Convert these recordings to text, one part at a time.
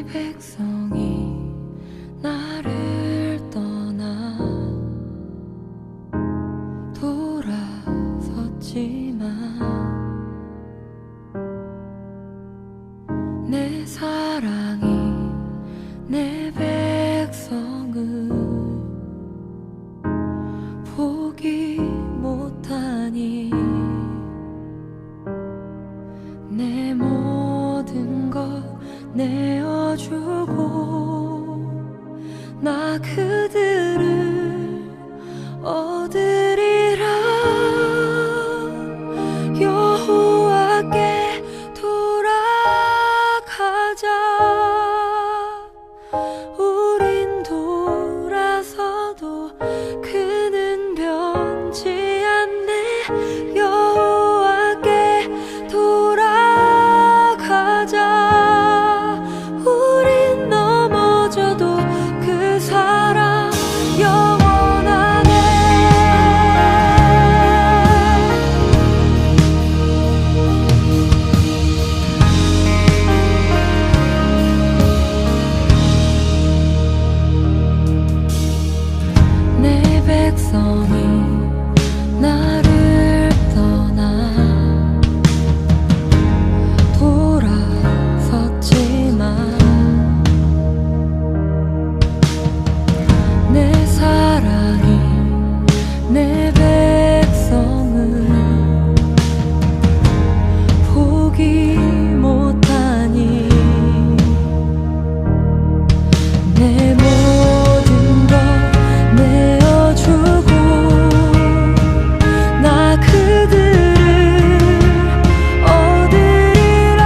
백성이 나를 떠나 돌아섰지만 내 사랑이 내 백성을 포기 못하니 내 모든 것 내어주고 나 그들을 얻으리라. 여호와께 돌아가자. 우린 돌아서도 그는 변치 않네. 여호와께 돌아가자. 우린 넘어져도 그 사랑 영원하네. 내 백성이 나를 떠나 돌아섰지만 내 사랑이 내 백성을 포기 못하니 내 모든 것 내어주고 나 그들을 얻으리라.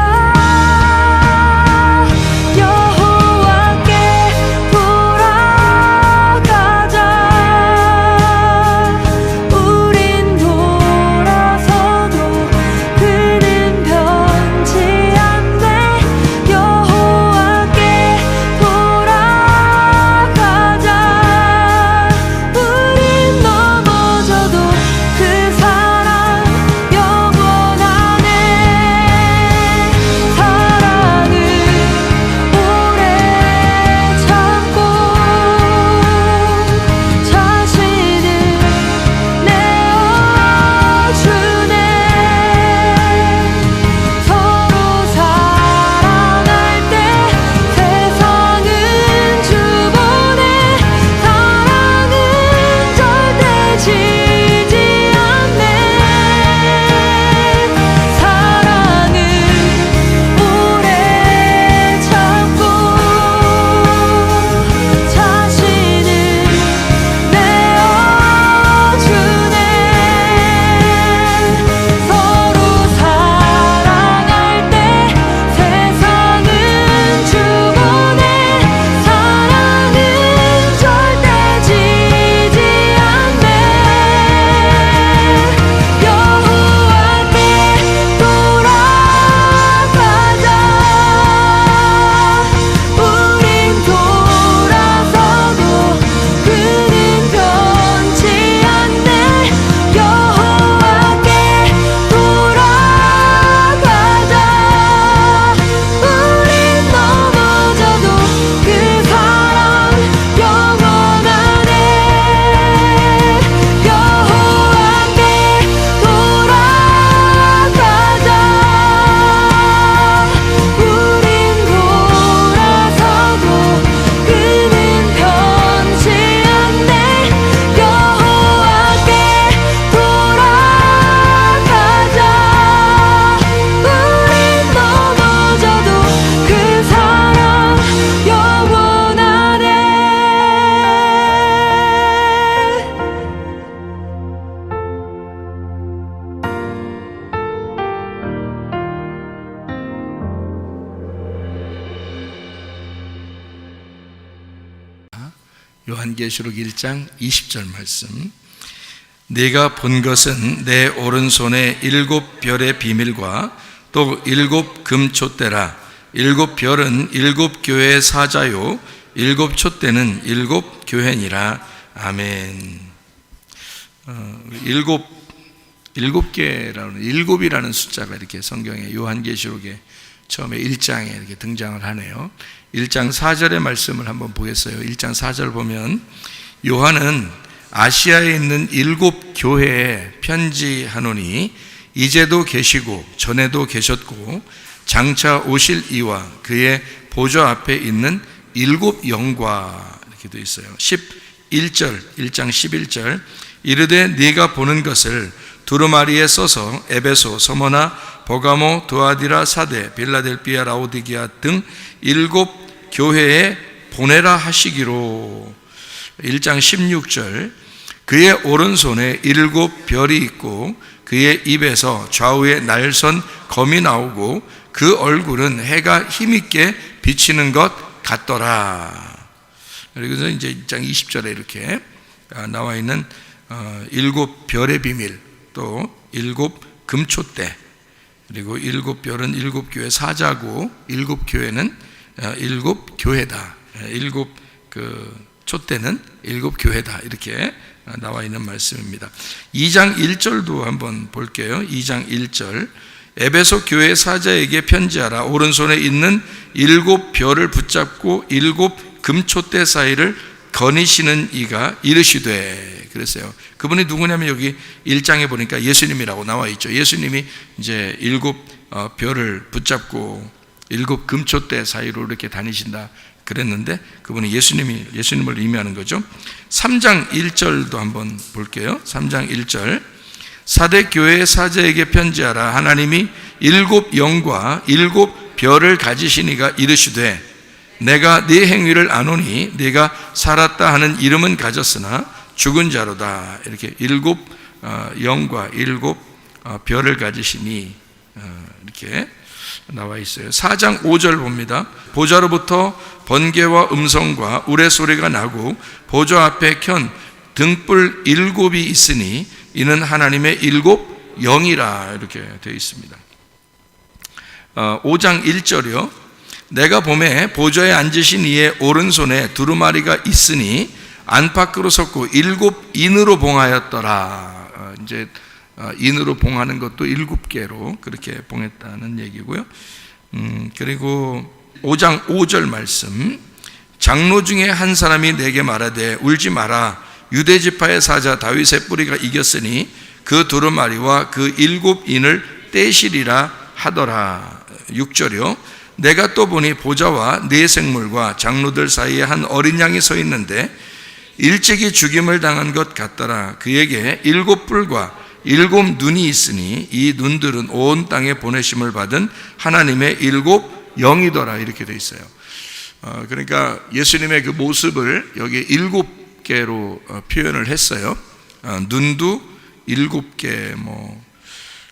여호와께 돌아가자. 우린 돌아서도 그는 변치 않네. 여호와께 돌아가자. 우린 넘어져도 그 사랑 영원하네. 사랑은 오래 참고 자신을 내어주네. 서로 사랑할 때 세상은 주보네. 사랑은 절대 지지 않네. 사랑은 오래 참고 자신을 내어주네. 서로 사랑할 때 세상은 주보네. 사랑은 절대 지지 않네. 여호와께 돌아가자. 우린 돌아서도 그는 변치 않네. 여호와께 돌아가자. 우린 넘어져도 그 사랑 영원하네. 여호와께 돌아가자. 우린 돌아서도 그는 변치 않네. 여호와께 돌아가자. 우린 넘어져도 그 사랑 영원하네. 요한계시록 1장 20절 말씀. 내가 본 것은 내 오른손에 7 별의 비밀과 또 7 금촛대라. 7 별은 7 교회의 사자요 7 촛대는 7 교회니라. 아멘. 7 개라는 7이라는 숫자가 이렇게 성경에 요한계시록에 처음에 1장에 이렇게 등장을 하네요. 1장 4절의 말씀을 한번 보겠어요. 1장 4절 보면 요한은 아시아에 있는 7 교회에 편지하노니 이제도 계시고 전에도 계셨고 장차 오실 이와 그의 보좌 앞에 있는 7 영과 이렇게 되어 있어요. 11절 1장 11절 이르되 네가 보는 것을 두루마리에 써서 에베소, 서머나, 버가모, 두아디라, 사데, 빌라델비아, 라오디게아 등 7 교회에 보내라 하시기로. 1장 16절 그의 오른손에 7 별이 있고 그의 입에서 좌우에 날선 검이 나오고 그 얼굴은 해가 힘있게 비치는 것 같더라. 그래서 이제 1장 20절에 이렇게 나와 있는 7 별의 비밀, 또 7 금초대, 그리고 7 별은 7 교회 사자고 7 교회는 7 교회다. 7 촛대는 7 교회다. 이렇게 나와 있는 말씀입니다. 2장 1절도 한번 볼게요. 2장 1절 에베소 교회 사자에게 편지하라. 오른손에 있는 7 별을 붙잡고 7 금초대 사이를 거니시는 이가 이르시되. 그랬어요. 그분이 누구냐면 여기 1장에 보니까 예수님이라고 나와 있죠. 예수님이 이제 7 별을 붙잡고 7 금초대 사이로 이렇게 다니신다 그랬는데 그분이 예수님을 의미하는 거죠. 3장 1절도 한번 볼게요. 3장 1절 사대 교회의 사자에게 편지하라. 하나님이 7 영과 7 별을 가지신 이가 이르시되 내가 네 행위를 아노니 네가 살았다 하는 이름은 가졌으나 죽은 자로다. 이렇게 7 영과 7 별을 가지시니 이렇게 나와 있어요. 4장 5절 봅니다. 보좌로부터 번개와 음성과 우레소리가 나고 보좌 앞에 켠 등불 7이 있으니 이는 하나님의 7 영이라. 이렇게 되어 있습니다. 5장 1절이요. 내가 보매 보좌에 앉으신 이의 오른손에 두루마리가 있으니 안팎으로 섰고 7 인으로 봉하였더라. 이제 인으로 봉하는 것도 7개로 그렇게 봉했다는 얘기고요. 그리고 5장 5절 말씀 장로 중에 한 사람이 내게 말하되 울지 마라. 유대 지파의 사자 다윗의 뿌리가 이겼으니 그 두루마리와 그 7 인을 떼시리라 하더라. 6절이요. 내가 또 보니 보좌와 네 생물과 장로들 사이에 한 어린 양이 서 있는데 일찍이 죽임을 당한 것 같더라. 그에게 7 뿔과 7 눈이 있으니 이 눈들은 온 땅에 보내심을 받은 하나님의 7 영이더라. 이렇게 되어 있어요. 그러니까 예수님의 그 모습을 여기 7개로 표현을 했어요. 눈도 7개,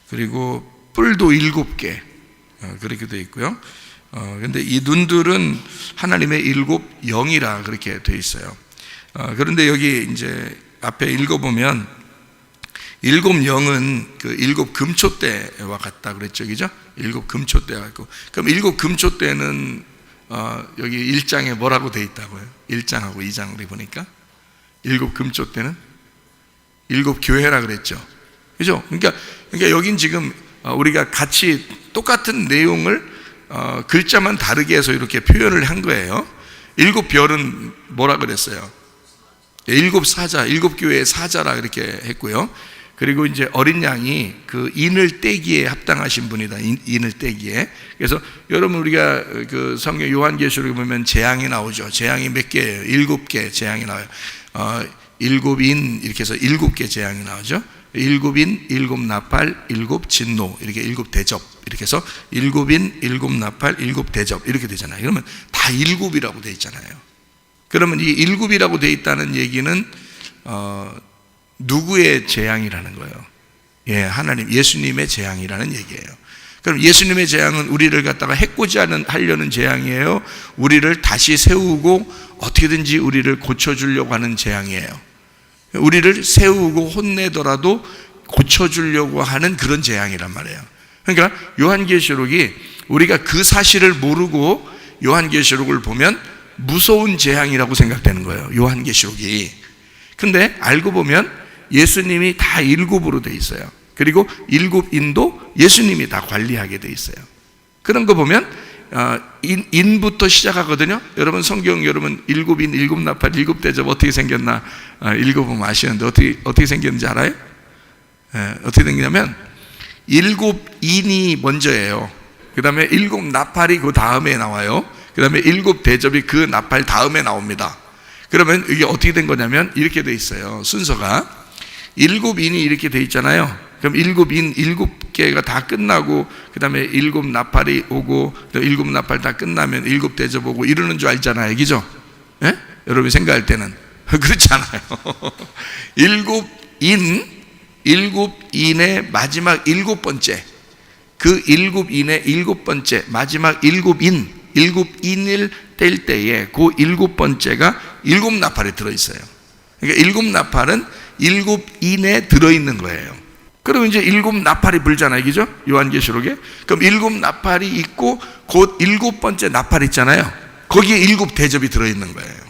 그리고 뿔도 7개, 그렇게 되어 있고요. 근데 이 눈들은 하나님의 7 영이라 그렇게 되어 있어요. 그런데 여기 이제 앞에 읽어보면 7 영은 그 7 금초대와 같다 그랬죠, 그죠? 7 금초대와 같고. 그럼 7 금초대는 여기 1장에 뭐라고 되어 있다고요? 1장하고 2장 우리 보니까 7 금초대는 7 교회라 그랬죠, 그죠? 그러니까 여긴 지금 우리가 같이 똑같은 내용을 글자만 다르게 해서 이렇게 표현을 한 거예요. 7 별은 뭐라 그랬어요? 7 사자, 7 교회의 사자라 이렇게 했고요. 그리고 이제 어린 양이 그 인을 떼기에 합당하신 분이다. 인을 떼기에. 그래서 여러분 우리가 그 성경 요한계시록에 보면 재앙이 나오죠. 재앙이 몇 개예요? 7개 재앙이 나와요. 7인 이렇게 해서 7개 재앙이 나오죠. 7인, 7 나팔, 7 진노, 이렇게 7 대접, 이렇게 해서 7인, 7 나팔, 7 대접 이렇게 되잖아요. 그러면 다 7이라고 되어 있잖아요. 그러면 이 7이라고 되어 있다는 얘기는 누구의 재앙이라는 거예요? 예, 하나님, 예수님의 재앙이라는 얘기예요. 그럼 예수님의 재앙은 우리를 갖다가 해코지 하려는 재앙이에요? 우리를 다시 세우고 어떻게든지 우리를 고쳐주려고 하는 재앙이에요? 우리를 세우고 혼내더라도 고쳐주려고 하는 그런 재앙이란 말이에요. 그러니까 요한계시록이 우리가 그 사실을 모르고 요한계시록을 보면 무서운 재앙이라고 생각되는 거예요, 요한계시록이. 근데 알고 보면 예수님이 다 7으로 돼 있어요. 그리고 7인도 예수님이 다 관리하게 돼 있어요. 그런 거 보면 인부터 시작하거든요. 여러분 성경 여러분 일곱 인, 일곱 나팔, 일곱 대접 어떻게 생겼나 읽어보면 아시는데 어떻게 생겼는지 알아요? 어떻게 생기냐면 일곱 인이 먼저예요. 그 다음에 일곱 나팔이 그 다음에 나와요. 그 다음에 일곱 대접이 그 나팔 다음에 나옵니다. 그러면 이게 어떻게 된 거냐면 이렇게 돼 있어요. 순서가 일곱 인이 이렇게 돼 있잖아요. 그럼 일곱 인, 일곱 개가 다 끝나고 그 다음에 일곱 나팔이 오고 일곱 나팔 다 끝나면 일곱 대접 오고 이러는 줄 알잖아요. 그죠? 예? 여러분이 생각할 때는 그렇지 않아요. 일곱 인의 마지막 일곱 번째, 그 일곱 인의 일곱 번째 마지막 일곱 인을 뗄 때에 그 일곱 번째가 일곱 나팔에 들어있어요. 그러니까 일곱 나팔은 일곱 인에 들어있는 거예요. 그럼 이제 일곱 나팔이 불잖아요. 그죠? 요한계시록에. 그럼 일곱 나팔이 있고 곧 일곱 번째 나팔 있잖아요. 거기에 일곱 대접이 들어있는 거예요.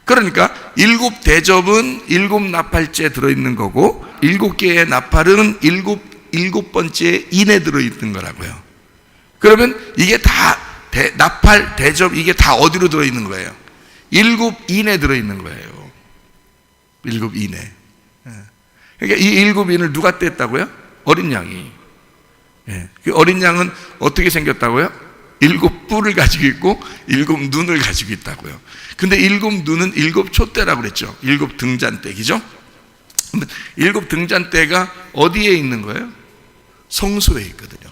그러니까 일곱 대접은 일곱 나팔째 들어있는 거고 일곱 개의 나팔은 일곱 번째 인에 들어있는 거라고요. 그러면 이게 다 나팔, 대접 이게 다 어디로 들어있는 거예요? 일곱 인에 들어있는 거예요. 일곱 인에. 그러니까 이 일곱 인을 누가 뗐다고요? 어린 양이. 그 어린 양은 어떻게 생겼다고요? 일곱 뿔을 가지고 있고 일곱 눈을 가지고 있다고요. 근데 일곱 눈은 일곱 촛대라고 그랬죠. 일곱 등잔대, 그죠? 일곱 등잔대가 어디에 있는 거예요? 성소에 있거든요.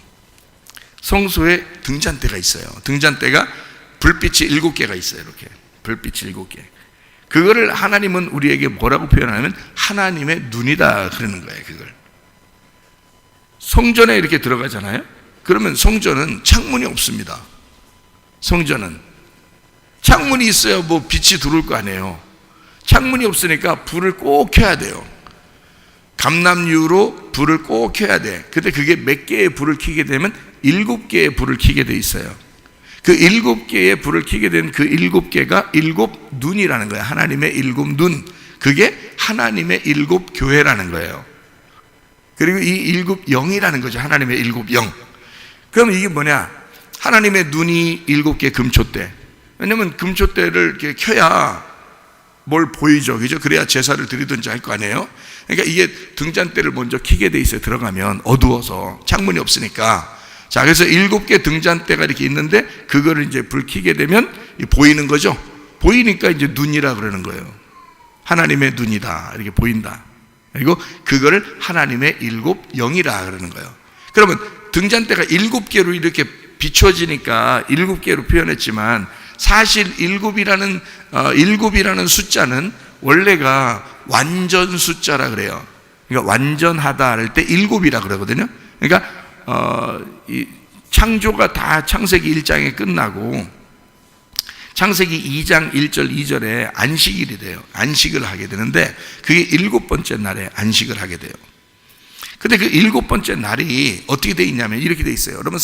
성소에 등잔대가 있어요. 등잔대가 불빛이 일곱 개가 있어요. 이렇게 불빛이 일곱 개. 그거를 하나님은 우리에게 뭐라고 표현하냐면 하나님의 눈이다 그러는 거예요. 그걸 성전에 이렇게 들어가잖아요. 그러면 성전은 창문이 없습니다. 성전은 창문이 있어야 뭐 빛이 들어올 거 아니에요. 창문이 없으니까 불을 꼭 켜야 돼요. 감람유로 불을 꼭 켜야 돼. 근데 그게 몇 개의 불을 켜게 되면 일곱 개의 불을 켜게 돼 있어요. 그 일곱 개의 불을 켜게 된 그 일곱 개가 일곱 눈이라는 거예요. 하나님의 일곱 눈. 그게 하나님의 일곱 교회라는 거예요. 그리고 이 일곱 영이라는 거죠. 하나님의 일곱 영. 그럼 이게 뭐냐? 하나님의 눈이 일곱 개 금촛대. 왜냐면 금촛대를 이렇게 켜야 뭘 보이죠. 그죠? 그래야 제사를 드리든지 할 거 아니에요? 그러니까 이게 등잔대를 먼저 켜게 돼 있어요. 들어가면 어두워서 창문이 없으니까. 자, 그래서 일곱 개 등잔대가 이렇게 있는데 그거를 이제 불 켜게 되면 보이는 거죠. 보이니까 이제 눈이라 그러는 거예요. 하나님의 눈이다. 이렇게 보인다. 그리고 그거를 하나님의 일곱 영이라 그러는 거예요. 그러면 등잔대가 일곱 개로 이렇게 비춰지니까 일곱 개로 표현했지만 사실 일곱이라는 숫자는 원래가 완전 숫자라 그래요. 그러니까 완전하다 할 때 일곱이라 그러거든요. 그러니까 이 창조가 다 창세기 1장에 끝나고 창세기 2장 1절 2절에 안식일이 돼요. 안식을 하게 되는데 그게 일곱 번째 날에 안식을 하게 돼요. 근데 그 일곱 번째 날이 어떻게 돼 있냐면 이렇게 돼 있어요. 여러분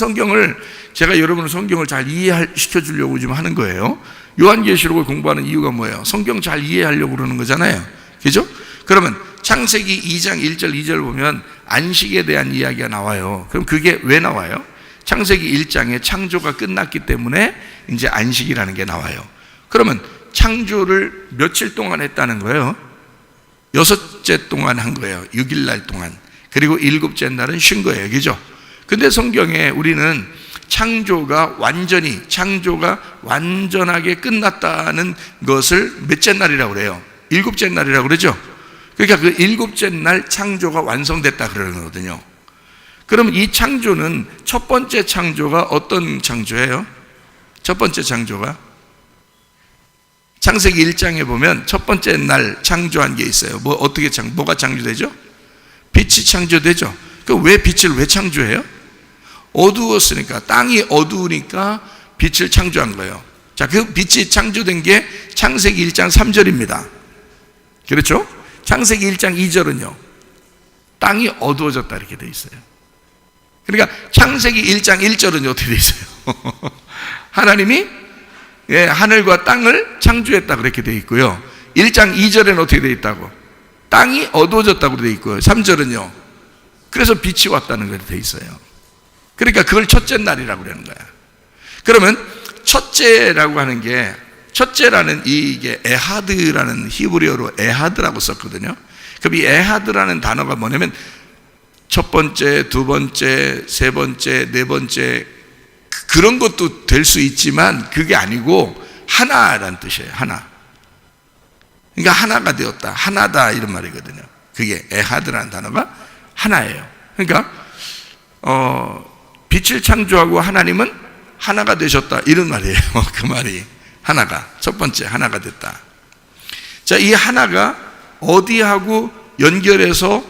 제가 여러분을 성경을 잘 이해시켜 주려고 지금 하는 거예요. 요한계시록을 공부하는 이유가 뭐예요? 성경 잘 이해하려고 그러는 거잖아요. 그죠? 그러면 창세기 2장 1절 2절 보면 안식에 대한 이야기가 나와요. 그럼 그게 왜 나와요? 창세기 1장에 창조가 끝났기 때문에 이제 안식이라는 게 나와요. 그러면 창조를 며칠 동안 했다는 거예요? 6째 동안 한 거예요. 6일 동안. 그리고 7째 날은 쉰 거예요. 그죠? 근데 성경에 우리는 창조가 완전하게 끝났다는 것을 몇째 날이라고 그래요? 7째 날이라고 그러죠? 그러니까 그 7째 날 창조가 완성됐다 그러는 거거든요. 그럼 이 창조는 첫 번째 창조가 어떤 창조예요? 첫 번째 창조가 창세기 1장에 보면 첫 번째 날 창조한 게 있어요. 뭐가 창조되죠? 빛이 창조되죠. 그럼 빛을 왜 창조해요? 어두웠으니까, 땅이 어두우니까 빛을 창조한 거예요. 자, 그 빛이 창조된 게 창세기 1장 3절입니다. 그렇죠? 창세기 1장 2절은요, 땅이 어두워졌다 이렇게 돼 있어요. 그러니까 창세기 1장 1절은 어떻게 돼 있어요? 하나님이 하늘과 땅을 창조했다 그렇게 돼 있고요. 1장 2절에는 어떻게 돼 있다고? 땅이 어두워졌다고 돼 있고요. 3절은요, 그래서 빛이 왔다는 게 돼 있어요. 그러니까 그걸 첫째 날이라고 그러는 거야. 그러면 첫째라고 하는 게, 첫째라는 이게 에하드라는 히브리어로 에하드라고 썼거든요. 그럼 이 에하드라는 단어가 뭐냐면 첫 번째, 두 번째, 세 번째, 네 번째, 그런 것도 될 수 있지만 그게 아니고 하나라는 뜻이에요. 하나. 그러니까 하나가 되었다, 하나다, 이런 말이거든요. 그게 에하드라는 단어가 하나예요. 그러니까 빛을 창조하고 하나님은 하나가 되셨다, 이런 말이에요. 그 말이 하나가, 첫 번째 하나가 됐다. 자, 이 하나가 어디하고 연결해서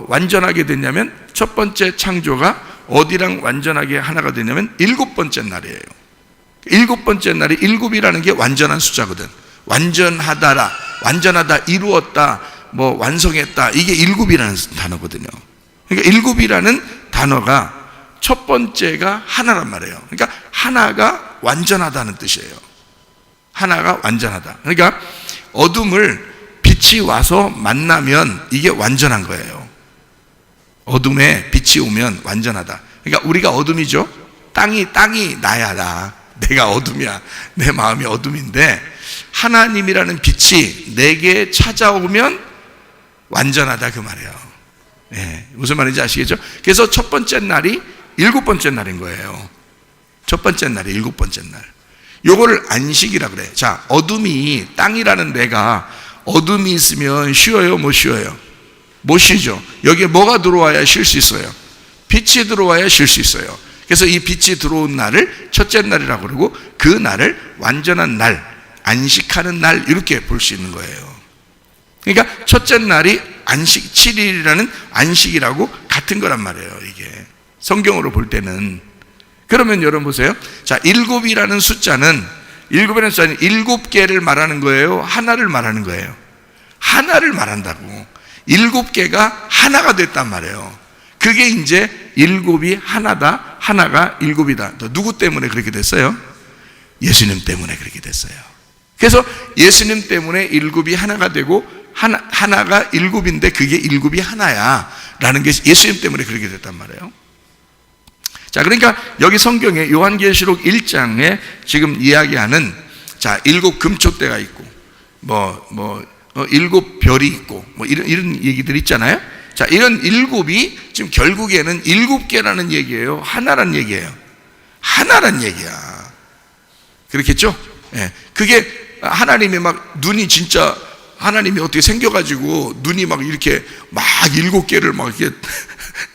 완전하게 됐냐면, 첫 번째 창조가 어디랑 완전하게 하나가 됐냐면 일곱 번째 날이에요. 일곱 번째 날이, 일곱이라는 게 완전한 숫자거든. 완전하다라, 완전하다, 이루었다, 뭐 완성했다, 이게 일곱이라는 단어거든요. 그러니까 일곱이라는 단어가 첫 번째가 하나란 말이에요. 그러니까 하나가 완전하다는 뜻이에요. 하나가 완전하다. 그러니까 어둠을 빛이 와서 만나면 이게 완전한 거예요. 어둠에 빛이 오면 완전하다. 그러니까 우리가 어둠이죠. 땅이 나야. 내가 어둠이야. 내 마음이 어둠인데 하나님이라는 빛이 내게 찾아오면 완전하다, 그 말이에요. 네, 무슨 말인지 아시겠죠? 그래서 첫 번째 날이 일곱 번째 날인 거예요. 첫 번째 날이 일곱 번째 날. 요거를 안식이라 그래. 자, 어둠이, 땅이라는 내가 어둠이 있으면 쉬어요, 못 쉬어요? 못 쉬죠. 여기에 뭐가 들어와야 쉴 수 있어요? 빛이 들어와야 쉴 수 있어요. 그래서 이 빛이 들어온 날을 첫째 날이라고 그러고, 그 날을 완전한 날, 안식하는 날, 이렇게 볼 수 있는 거예요. 그러니까 첫째 날이 안식, 7일이라는 안식이라고 같은 거란 말이에요, 이게. 성경으로 볼 때는. 그러면 여러분 보세요. 자, 일곱이라는 숫자는 일곱 개를 말하는 거예요? 하나를 말하는 거예요? 하나를 말한다고. 일곱 개가 하나가 됐단 말이에요. 그게 이제 일곱이 하나다, 하나가 일곱이다. 누구 때문에 그렇게 됐어요? 예수님 때문에 그렇게 됐어요. 그래서 예수님 때문에 일곱이 하나가 되고, 하나가 일곱인데 그게 일곱이 하나야 라는 게 예수님 때문에 그렇게 됐단 말이에요. 자, 그러니까 여기 성경에 요한계시록 1장에 지금 이야기하는, 자, 일곱 금초대가 있고, 일곱 별이 있고, 이런 얘기들 있잖아요. 자, 이런 일곱이 지금 결국에는 일곱 개라는 얘기예요? 하나란 얘기예요? 하나란 얘기야. 그렇겠죠? 예. 그게 하나님이 막 눈이 진짜, 하나님이 어떻게 생겨가지고 눈이 막 이렇게 막 일곱 개를 막 이렇게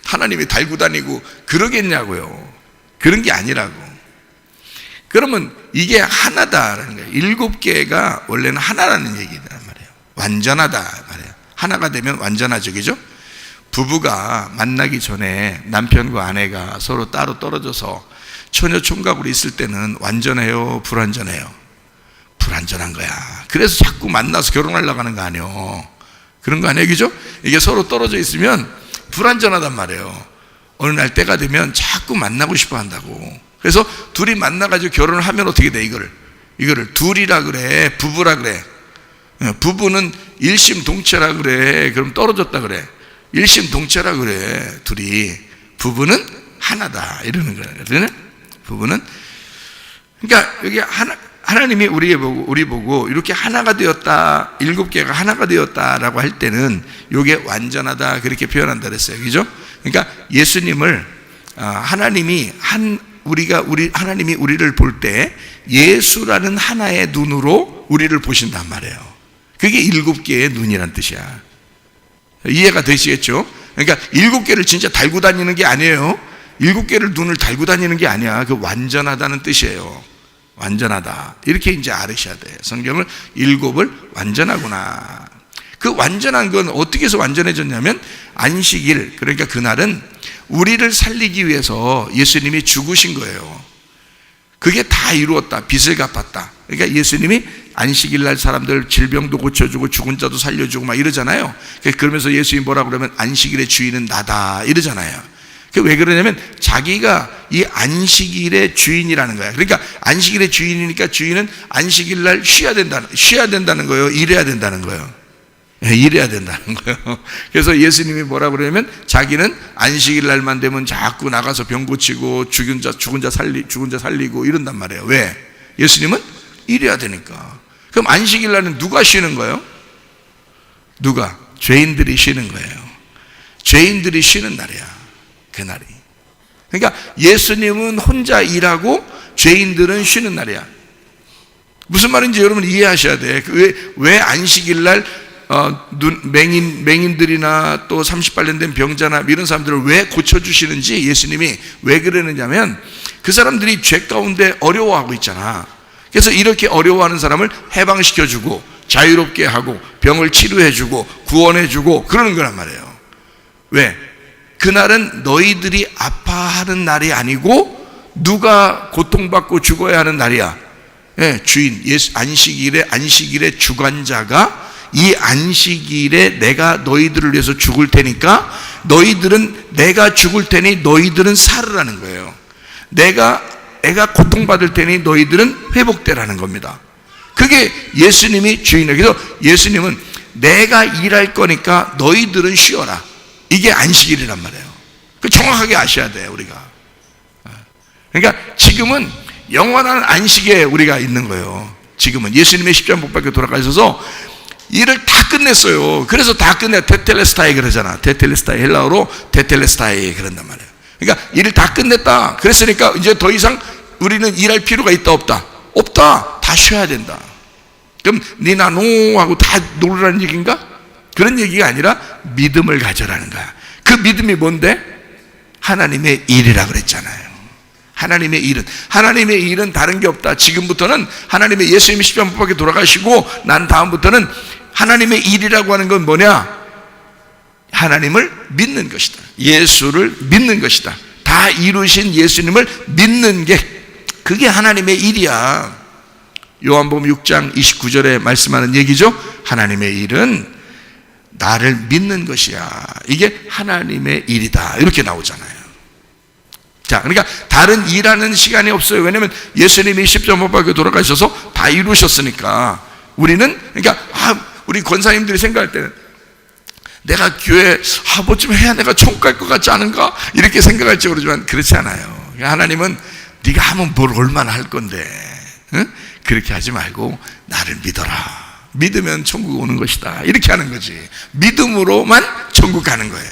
하나님이 달고 다니고 그러겠냐고요. 그런 게 아니라고. 그러면 이게 하나다라는 거예요. 일곱 개가 원래는 하나라는 얘기란 말이에요. 완전하다 말이에요. 하나가 되면 완전하죠, 그죠? 부부가 만나기 전에 남편과 아내가 서로 따로 떨어져서 처녀 총각으로 있을 때는 완전해요, 불완전해요? 불완전한 거야. 그래서 자꾸 만나서 결혼하려고 하는 거 아니에요. 그런 거 아니에요, 그죠? 이게 서로 떨어져 있으면 불완전하단 말이에요. 어느 날 때가 되면 자꾸 만나고 싶어 한다고. 그래서 둘이 만나가지고 결혼을 하면 어떻게 돼? 이거를 둘이라 그래, 부부라 그래. 부부는 일심동체라 그래. 그럼 떨어졌다 그래. 일심동체라 그래, 둘이. 부부는 하나다, 이러는 거예요. 부부는. 그러니까 여기 하나님이 우리 보고 이렇게 하나가 되었다, 일곱 개가 하나가 되었다라고 할 때는 이게 완전하다, 그렇게 표현한다 그랬어요, 그죠? 그러니까 예수님을 하나님이 우리를 볼 때 예수라는 하나의 눈으로 우리를 보신단 말이에요. 그게 일곱 개의 눈이란 뜻이야. 이해가 되시겠죠? 그러니까 일곱 개를 진짜 달고 다니는 게 아니에요. 일곱 개를 눈을 달고 다니는 게 아니야. 그 완전하다는 뜻이에요. 완전하다, 이렇게 이제 알으셔야 돼요. 성경을 일곱을 완전하구나. 그 완전한 건 어떻게 해서 완전해졌냐면 안식일, 그러니까 그날은 우리를 살리기 위해서 예수님이 죽으신 거예요. 그게 다 이루었다, 빚을 갚았다. 그러니까 예수님이 안식일 날 사람들 질병도 고쳐주고 죽은 자도 살려주고 막 이러잖아요. 그러면서 예수님이 뭐라 그러면 안식일의 주인은 나다 이러잖아요. 왜 그러냐면 자기가 이 안식일의 주인이라는 거야. 그러니까 안식일의 주인이니까 주인은 안식일 날 쉬어야 된다는 거예요? 일해야 된다는 거예요? 일해야 된다는 거예요. 그래서 예수님이 뭐라 그러냐면 자기는 안식일 날만 되면 자꾸 나가서 병 고치고 죽은 자 살리고 이런단 말이에요. 왜? 예수님은 일해야 되니까. 그럼 안식일 날은 누가 쉬는 거예요? 누가? 죄인들이 쉬는 거예요. 죄인들이 쉬는 날이야, 그날이. 그러니까 예수님은 혼자 일하고 죄인들은 쉬는 날이야. 무슨 말인지 여러분 이해하셔야 돼. 왜 안식일 날 맹인들이나 또 38년 된 병자나 이런 사람들을 왜 고쳐주시는지 예수님이 왜 그러느냐면 그 사람들이 죄 가운데 어려워하고 있잖아. 그래서 이렇게 어려워하는 사람을 해방시켜주고 자유롭게 하고 병을 치료해주고 구원해주고 그러는 거란 말이에요. 왜? 그날은 너희들이 아파하는 날이 아니고 누가 고통받고 죽어야 하는 날이야. 예, 주인, 안식일의 주관자가 이 안식일에 내가 너희들을 위해서 죽을 테니까 너희들은 내가 죽을 테니 너희들은 살으라는 거예요. 내가 고통받을 테니 너희들은 회복되라는 겁니다. 그게 예수님이 주인이에요. 그래서 예수님은 내가 일할 거니까 너희들은 쉬어라. 이게 안식일이란 말이에요. 그 정확하게 아셔야 돼요, 우리가. 그러니까 지금은 영원한 안식에 우리가 있는 거예요. 지금은 예수님의 십자가 못 박혀 돌아가셔서 일을 다 끝냈어요. 그래서 다 테텔레스타이 그러잖아. 테텔레스타이, 헬라어로 테텔레스타이 그런단 말이에요. 그러니까 일을 다 끝냈다. 그랬으니까 이제 더 이상 우리는 일할 필요가 있다 없다? 없다. 다 쉬어야 된다. 그럼 니나 노하고 다 놀으라는 얘기인가? 그런 얘기가 아니라 믿음을 가져라는 거야. 그 믿음이 뭔데? 하나님의 일이라 그랬잖아요. 하나님의 일은 다른 게 없다. 지금부터는 하나님의 예수님이 십자가 못 박혀 돌아가시고 난 다음부터는 하나님의 일이라고 하는 건 뭐냐? 하나님을 믿는 것이다. 예수를 믿는 것이다. 다 이루신 예수님을 믿는 게 그게 하나님의 일이야. 요한복음 6장 29절에 말씀하는 얘기죠. 하나님의 일은 나를 믿는 것이야. 이게 하나님의 일이다. 이렇게 나오잖아요. 자, 그러니까 다른 일하는 시간이 없어요. 왜냐하면 예수님이 십자가 못 박혀 돌아가셔서 다 이루셨으니까. 우리는 그러니까 우리 권사님들이 생각할 때는 내가 교회 뭐 좀 해야 내가 천국 갈 것 같지 않은가 이렇게 생각할지 모르지만 그렇지 않아요. 하나님은 네가 하면 뭘 얼마나 할 건데, 응? 그렇게 하지 말고 나를 믿어라. 믿으면 천국 오는 것이다. 이렇게 하는 거지. 믿음으로만 천국 가는 거예요.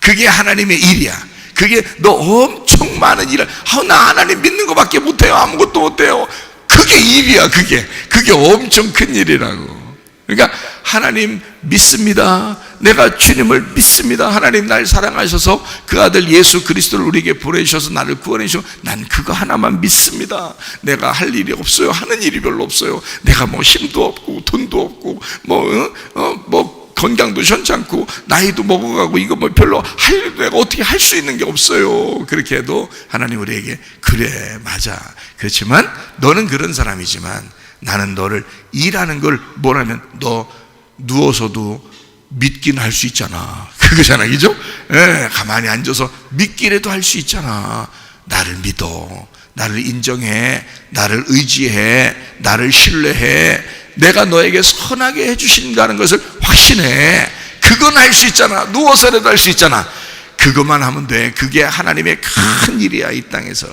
그게 하나님의 일이야. 그게 너 엄청 많은 일을 나 하나님 믿는 것밖에 못해요. 아무것도 못해요. 그게 일이야. 그게 엄청 큰 일이라고. 그러니까 하나님 믿습니다. 내가 주님을 믿습니다. 하나님 날 사랑하셔서 그 아들 예수 그리스도를 우리에게 보내주셔서 나를 구원해 주시고 난 그거 하나만 믿습니다. 내가 할 일이 없어요. 하는 일이 별로 없어요. 내가 뭐 힘도 없고 돈도 없고 뭐 건강도 현찮고 나이도 먹어가고 이거 뭐 별로 내가 어떻게 할 수 있는 게 없어요. 그렇게 해도 하나님 우리에게 그래 맞아. 그렇지만 너는 그런 사람이지만 나는 너를 일하는 걸 뭐라면 너 누워서도 믿긴 할 수 있잖아. 그거잖아, 그죠? 가만히 앉아서 믿기라도 할 수 있잖아. 나를 믿어. 나를 인정해. 나를 의지해. 나를 신뢰해. 내가 너에게 선하게 해주신다는 것을 확신해. 그건 할 수 있잖아. 누워서라도 할 수 있잖아. 그것만 하면 돼. 그게 하나님의 큰 일이야, 이 땅에서.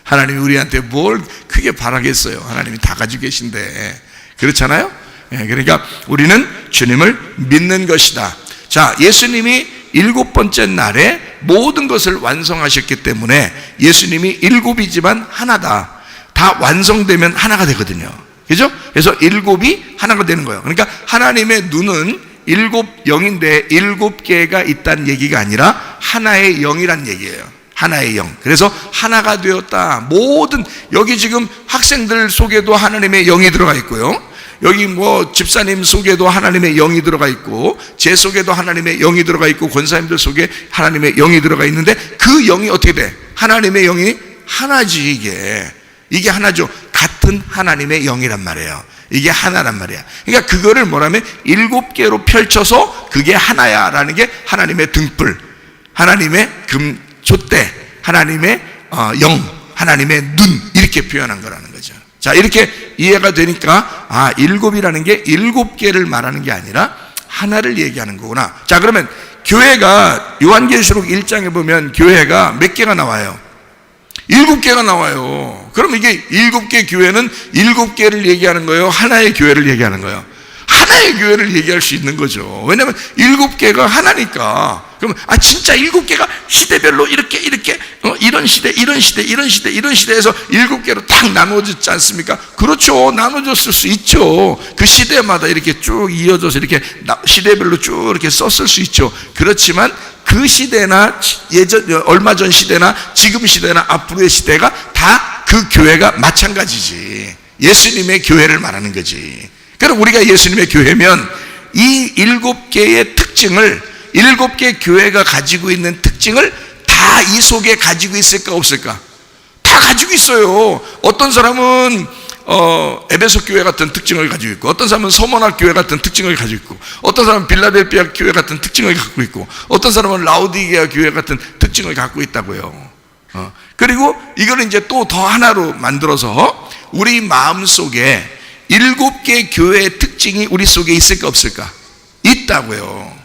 하나님이 우리한테 뭘 크게 바라겠어요. 하나님이 다 가지고 계신데. 그렇잖아요? 그러니까 우리는 주님을 믿는 것이다. 자, 예수님이 7번째 날에 모든 것을 완성하셨기 때문에 예수님이 7이지만 하나다. 다 완성되면 하나가 되거든요. 그죠? 그래서 7이 하나가 되는 거예요. 그러니까 하나님의 눈은 7영인데 7개가 있다는 얘기가 아니라 하나의 영이란 얘기예요. 하나의 영. 그래서 하나가 되었다. 모든 여기 지금 학생들 속에도 하나님의 영이 들어가 있고요. 여기 뭐 집사님 속에도 하나님의 영이 들어가 있고 제 속에도 하나님의 영이 들어가 있고 권사님들 속에 하나님의 영이 들어가 있는데 그 영이 어떻게 돼? 하나님의 영이 하나지. 이게 하나죠. 같은 하나님의 영이란 말이에요. 이게 하나란 말이야. 그러니까 그거를 뭐라면 7개로 펼쳐서 그게 하나야 라는 게 하나님의 등불, 하나님의 촛대, 하나님의 영, 하나님의 눈 이렇게 표현한 거라는 거죠. 자, 이렇게 이해가 되니까 7이라는 게 7개를 말하는 게 아니라 하나를 얘기하는 거구나. 자, 그러면 교회가 요한계시록 1장에 보면 교회가 몇 개가 나와요? 7개가 나와요. 그럼 이게 7개 교회는 7개를 얘기하는 거예요? 하나의 교회를 얘기하는 거예요? 하나의 교회를 얘기할 수 있는 거죠. 왜냐하면 7개가 하나니까. 그러면 진짜 7개가 시대별로 이렇게 이런 시대 이런 시대에서 7개로 딱 나누어졌지 않습니까? 그렇죠. 나누어졌을 수 있죠. 그 시대마다 이렇게 쭉 이어져서 이렇게 시대별로 쭉 이렇게 썼을 수 있죠. 그렇지만 그 시대나 얼마 전 시대나 지금 시대나 앞으로의 시대가 다 그 교회가 마찬가지지. 예수님의 교회를 말하는 거지. 그럼 우리가 예수님의 교회면 이 7개의 특징을, 7개 교회가 가지고 있는 특징을 다 이 속에 가지고 있을까 없을까? 다 가지고 있어요. 어떤 사람은 에베소 교회 같은 특징을 가지고 있고, 어떤 사람은 서머나 교회 같은 특징을 가지고 있고, 어떤 사람은 빌라델피아 교회 같은 특징을 갖고 있고, 어떤 사람은 라우디게아 교회 같은 특징을 갖고 있다고요. 그리고 이걸 이제 또 더 하나로 만들어서 우리 마음 속에 7개 교회의 특징이 우리 속에 있을까 없을까? 있다고요.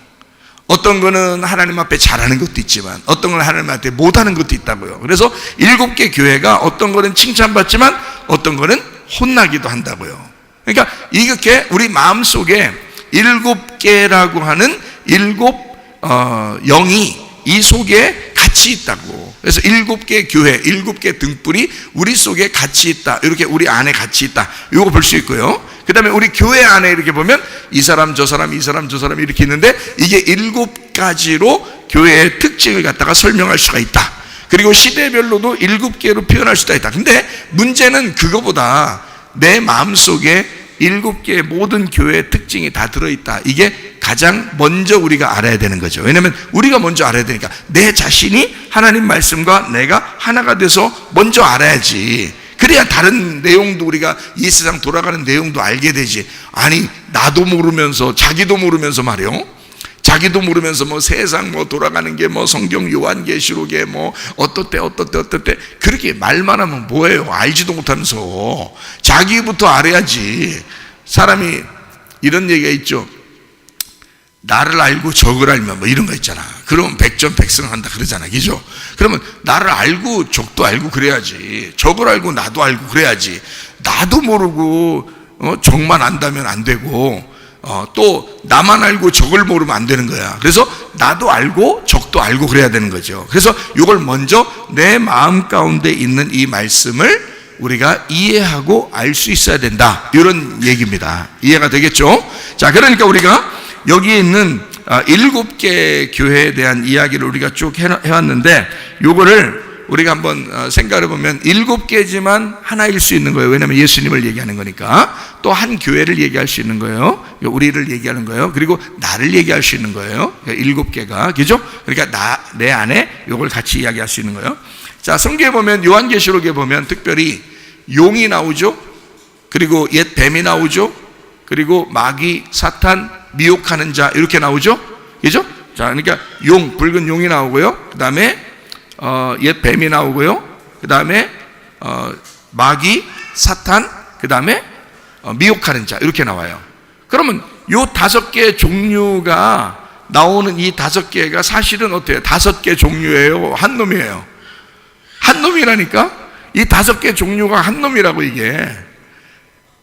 어떤 거는 하나님 앞에 잘하는 것도 있지만 어떤 건 하나님 앞에 못하는 것도 있다고요. 그래서 7개 교회가 어떤 거는 칭찬받지만 어떤 거는 혼나기도 한다고요. 그러니까 이렇게 우리 마음속에 7개라고 하는 7 영이 이 속에 같이 있다고. 그래서 7개 교회, 7개 등불이 우리 속에 같이 있다. 이렇게 우리 안에 같이 있다. 이거 볼 수 있고요. 그 다음에 우리 교회 안에 이렇게 보면 이 사람 저 사람 이 사람 저 사람 이렇게 있는데 이게 7가지로 교회의 특징을 갖다가 설명할 수가 있다. 그리고 시대별로도 7개로 표현할 수가 있다. 근데 문제는 그거보다 내 마음속에 7개의 모든 교회의 특징이 다 들어있다. 이게 가장 먼저 우리가 알아야 되는 거죠. 왜냐하면 우리가 먼저 알아야 되니까 내 자신이 하나님 말씀과 내가 하나가 돼서 먼저 알아야지. 그래야 다른 내용도 우리가 이 세상 돌아가는 내용도 알게 되지. 아니 나도 모르면서 자기도 모르면서 말이요. 자기도 모르면서 뭐 세상 뭐 돌아가는 게 뭐 성경 요한계시록에 뭐 어떻대 그렇게 말만 하면 뭐예요? 알지도 못하면서 자기부터 알아야지. 사람이 이런 얘기가 있죠. 나를 알고 적을 알면 뭐 이런 거 있잖아. 그러면 백전백승한다 그러잖아. 그죠? 그러면 나를 알고 적도 알고 그래야지. 적을 알고 나도 알고 그래야지. 나도 모르고 적만 안다면 안 되고 또 나만 알고 적을 모르면 안 되는 거야. 그래서 나도 알고 적도 알고 그래야 되는 거죠. 그래서 이걸 먼저 내 마음 가운데 있는 이 말씀을 우리가 이해하고 알 수 있어야 된다. 이런 얘기입니다. 이해가 되겠죠? 자, 그러니까 우리가 여기에 있는 7개 교회에 대한 이야기를 우리가 쭉 해왔는데 요거를 우리가 한번 생각해 보면 7개지만 하나일 수 있는 거예요. 왜냐하면 예수님을 얘기하는 거니까. 또 한 교회를 얘기할 수 있는 거예요. 우리를 얘기하는 거예요. 그리고 나를 얘기할 수 있는 거예요. 7개가. 그죠? 그러니까 내 안에 요걸 같이 이야기할 수 있는 거예요. 자, 성경에 보면 요한계시록에 보면 특별히 용이 나오죠. 그리고 옛 뱀이 나오죠. 그리고 마귀, 사탄, 미혹하는 자 이렇게 나오죠. 그죠? 자, 그러니까 붉은 용이 나오고요. 그 다음에 옛 뱀이 나오고요. 그 다음에 마귀, 사탄, 그 다음에 미혹하는 자 이렇게 나와요. 그러면 요 5개의 종류가 나오는 이 5개가 사실은 어때요? 5개 종류예요? 한 놈이에요? 한 놈이라니까? 이 5개 종류가 한 놈이라고 이게.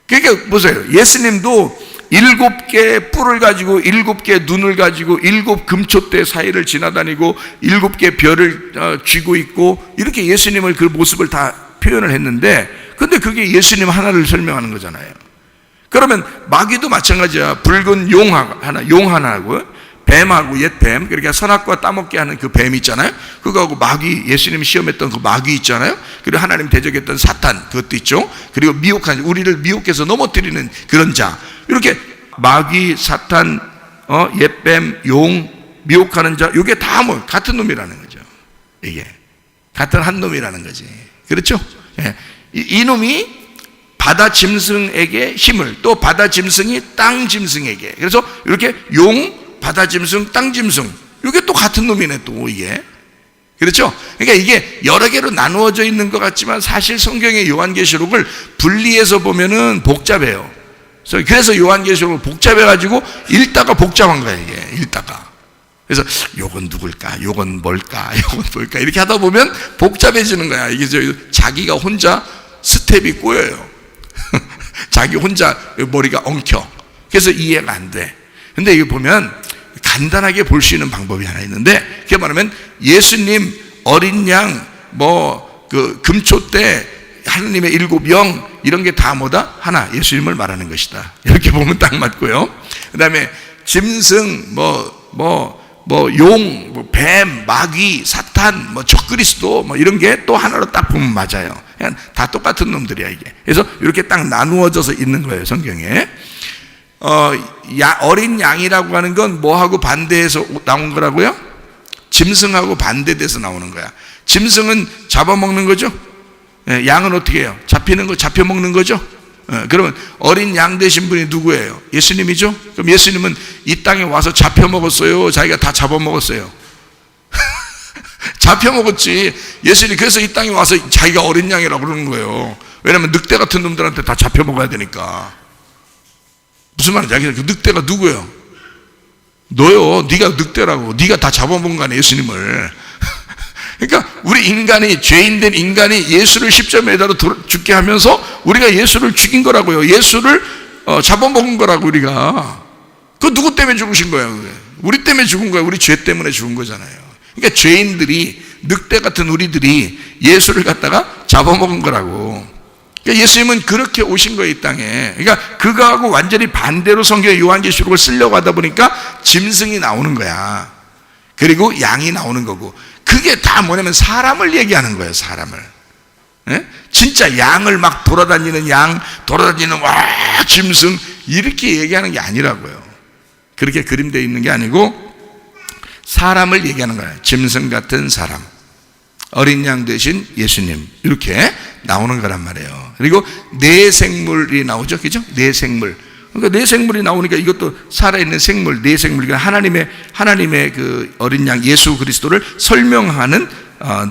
그러니까 보세요. 예수님도 7개 뿔을 가지고 7개 눈을 가지고 7 금초대 사이를 지나다니고 7개 별을 쥐고 있고 이렇게 예수님을 그 모습을 다 표현을 했는데 근데 그게 예수님 하나를 설명하는 거잖아요. 그러면 마귀도 마찬가지야. 붉은 용 하나하고 뱀하고 옛 뱀, 그러니까 선악과 따먹게 하는 그 뱀 있잖아요. 그거하고 마귀, 예수님이 시험했던 그 마귀 있잖아요. 그리고 하나님 대적했던 사탄, 그것도 있죠. 그리고 미혹한, 우리를 미혹해서 넘어뜨리는 그런 자. 이렇게 마귀, 사탄, 옛 뱀, 용, 미혹하는 자, 이게 다 뭐 같은 놈이라는 거죠. 이게 같은 한 놈이라는 거지. 그렇죠? 예. 이 놈이 바다 짐승에게 힘을, 또 바다 짐승이 땅 짐승에게. 그래서 이렇게 용, 바다 짐승, 땅 짐승, 이게 또 같은 놈이네 또 이게. 그렇죠? 그러니까 이게 여러 개로 나누어져 있는 것 같지만 사실 성경의 요한계시록을 분리해서 보면은 복잡해요. 그래서 요한계시록을 복잡해가지고 읽다가 복잡한 거야, 이게. 읽다가. 그래서 요건 누굴까? 요건 뭘까? 요건 뭘까? 이렇게 하다 보면 복잡해지는 거야. 이게 자기가 혼자 스텝이 꼬여요. 자기 혼자 머리가 엉켜. 그래서 이해가 안 돼. 근데 이거 보면 간단하게 볼 수 있는 방법이 하나 있는데, 그게 말하면 예수님 어린 양, 금초 때 하느님의 일곱 영, 이런 게 다 뭐다? 하나, 예수님을 말하는 것이다. 이렇게 보면 딱 맞고요. 그 다음에 짐승, 용, 뱀, 마귀, 사탄, 적그리스도, 이런 게 또 하나로 딱 보면 맞아요. 그냥 다 똑같은 놈들이야, 이게. 그래서 이렇게 딱 나누어져서 있는 거예요, 성경에. 어린 양이라고 하는 건 뭐하고 반대해서 나온 거라고요? 짐승하고 반대돼서 나오는 거야. 짐승은 잡아먹는 거죠? 양은 어떻게 해요? 잡히는 거, 잡혀먹는 거죠? 그러면 어린 양 되신 분이 누구예요? 예수님이죠? 그럼 예수님은 이 땅에 와서 잡혀먹었어요? 자기가 다 잡아먹었어요? 잡혀먹었지. 예수님이 그래서 이 땅에 와서 자기가 어린 양이라고 그러는 거예요. 왜냐면 늑대 같은 놈들한테 다 잡혀먹어야 되니까. 무슨 말인지 그 늑대가 누구예요? 너요. 네가 늑대라고. 네가 다 잡아먹은 거 아니에요, 예수님을. 그러니까 우리 인간이, 죄인된 인간이 예수를 십자매다로 죽게 하면서 우리가 예수를 죽인 거라고요. 예수를 잡아먹은 거라고. 우리가 그 누구 때문에 죽으신 거예요? 우리 때문에 죽은 거예요. 우리 죄 때문에 죽은 거잖아요. 그러니까 죄인들이, 늑대 같은 우리들이 예수를 갖다가 잡아먹은 거라고. 그러니까 예수님은 그렇게 오신 거예요, 이 땅에. 그러니까 그거하고 완전히 반대로 성경의 요한계시록을 쓰려고 하다 보니까 짐승이 나오는 거야. 그리고 양이 나오는 거고. 그게 다 뭐냐면 사람을 얘기하는 거예요, 사람을. 예? 진짜 양을 막 돌아다니는 양, 돌아다니는 짐승, 이렇게 얘기하는 게 아니라고요. 그렇게 그림되어 있는 게 아니고 사람을 얘기하는 거예요. 짐승 같은 사람, 어린 양 대신 예수님, 이렇게 나오는 거란 말이에요. 그리고 네 생물이 나오죠, 그죠? 네 생물. 그러니까 네 생물이 나오니까 이것도 살아있는 생물, 네 생물. 그러니까 하나님의 그 어린 양 예수 그리스도를 설명하는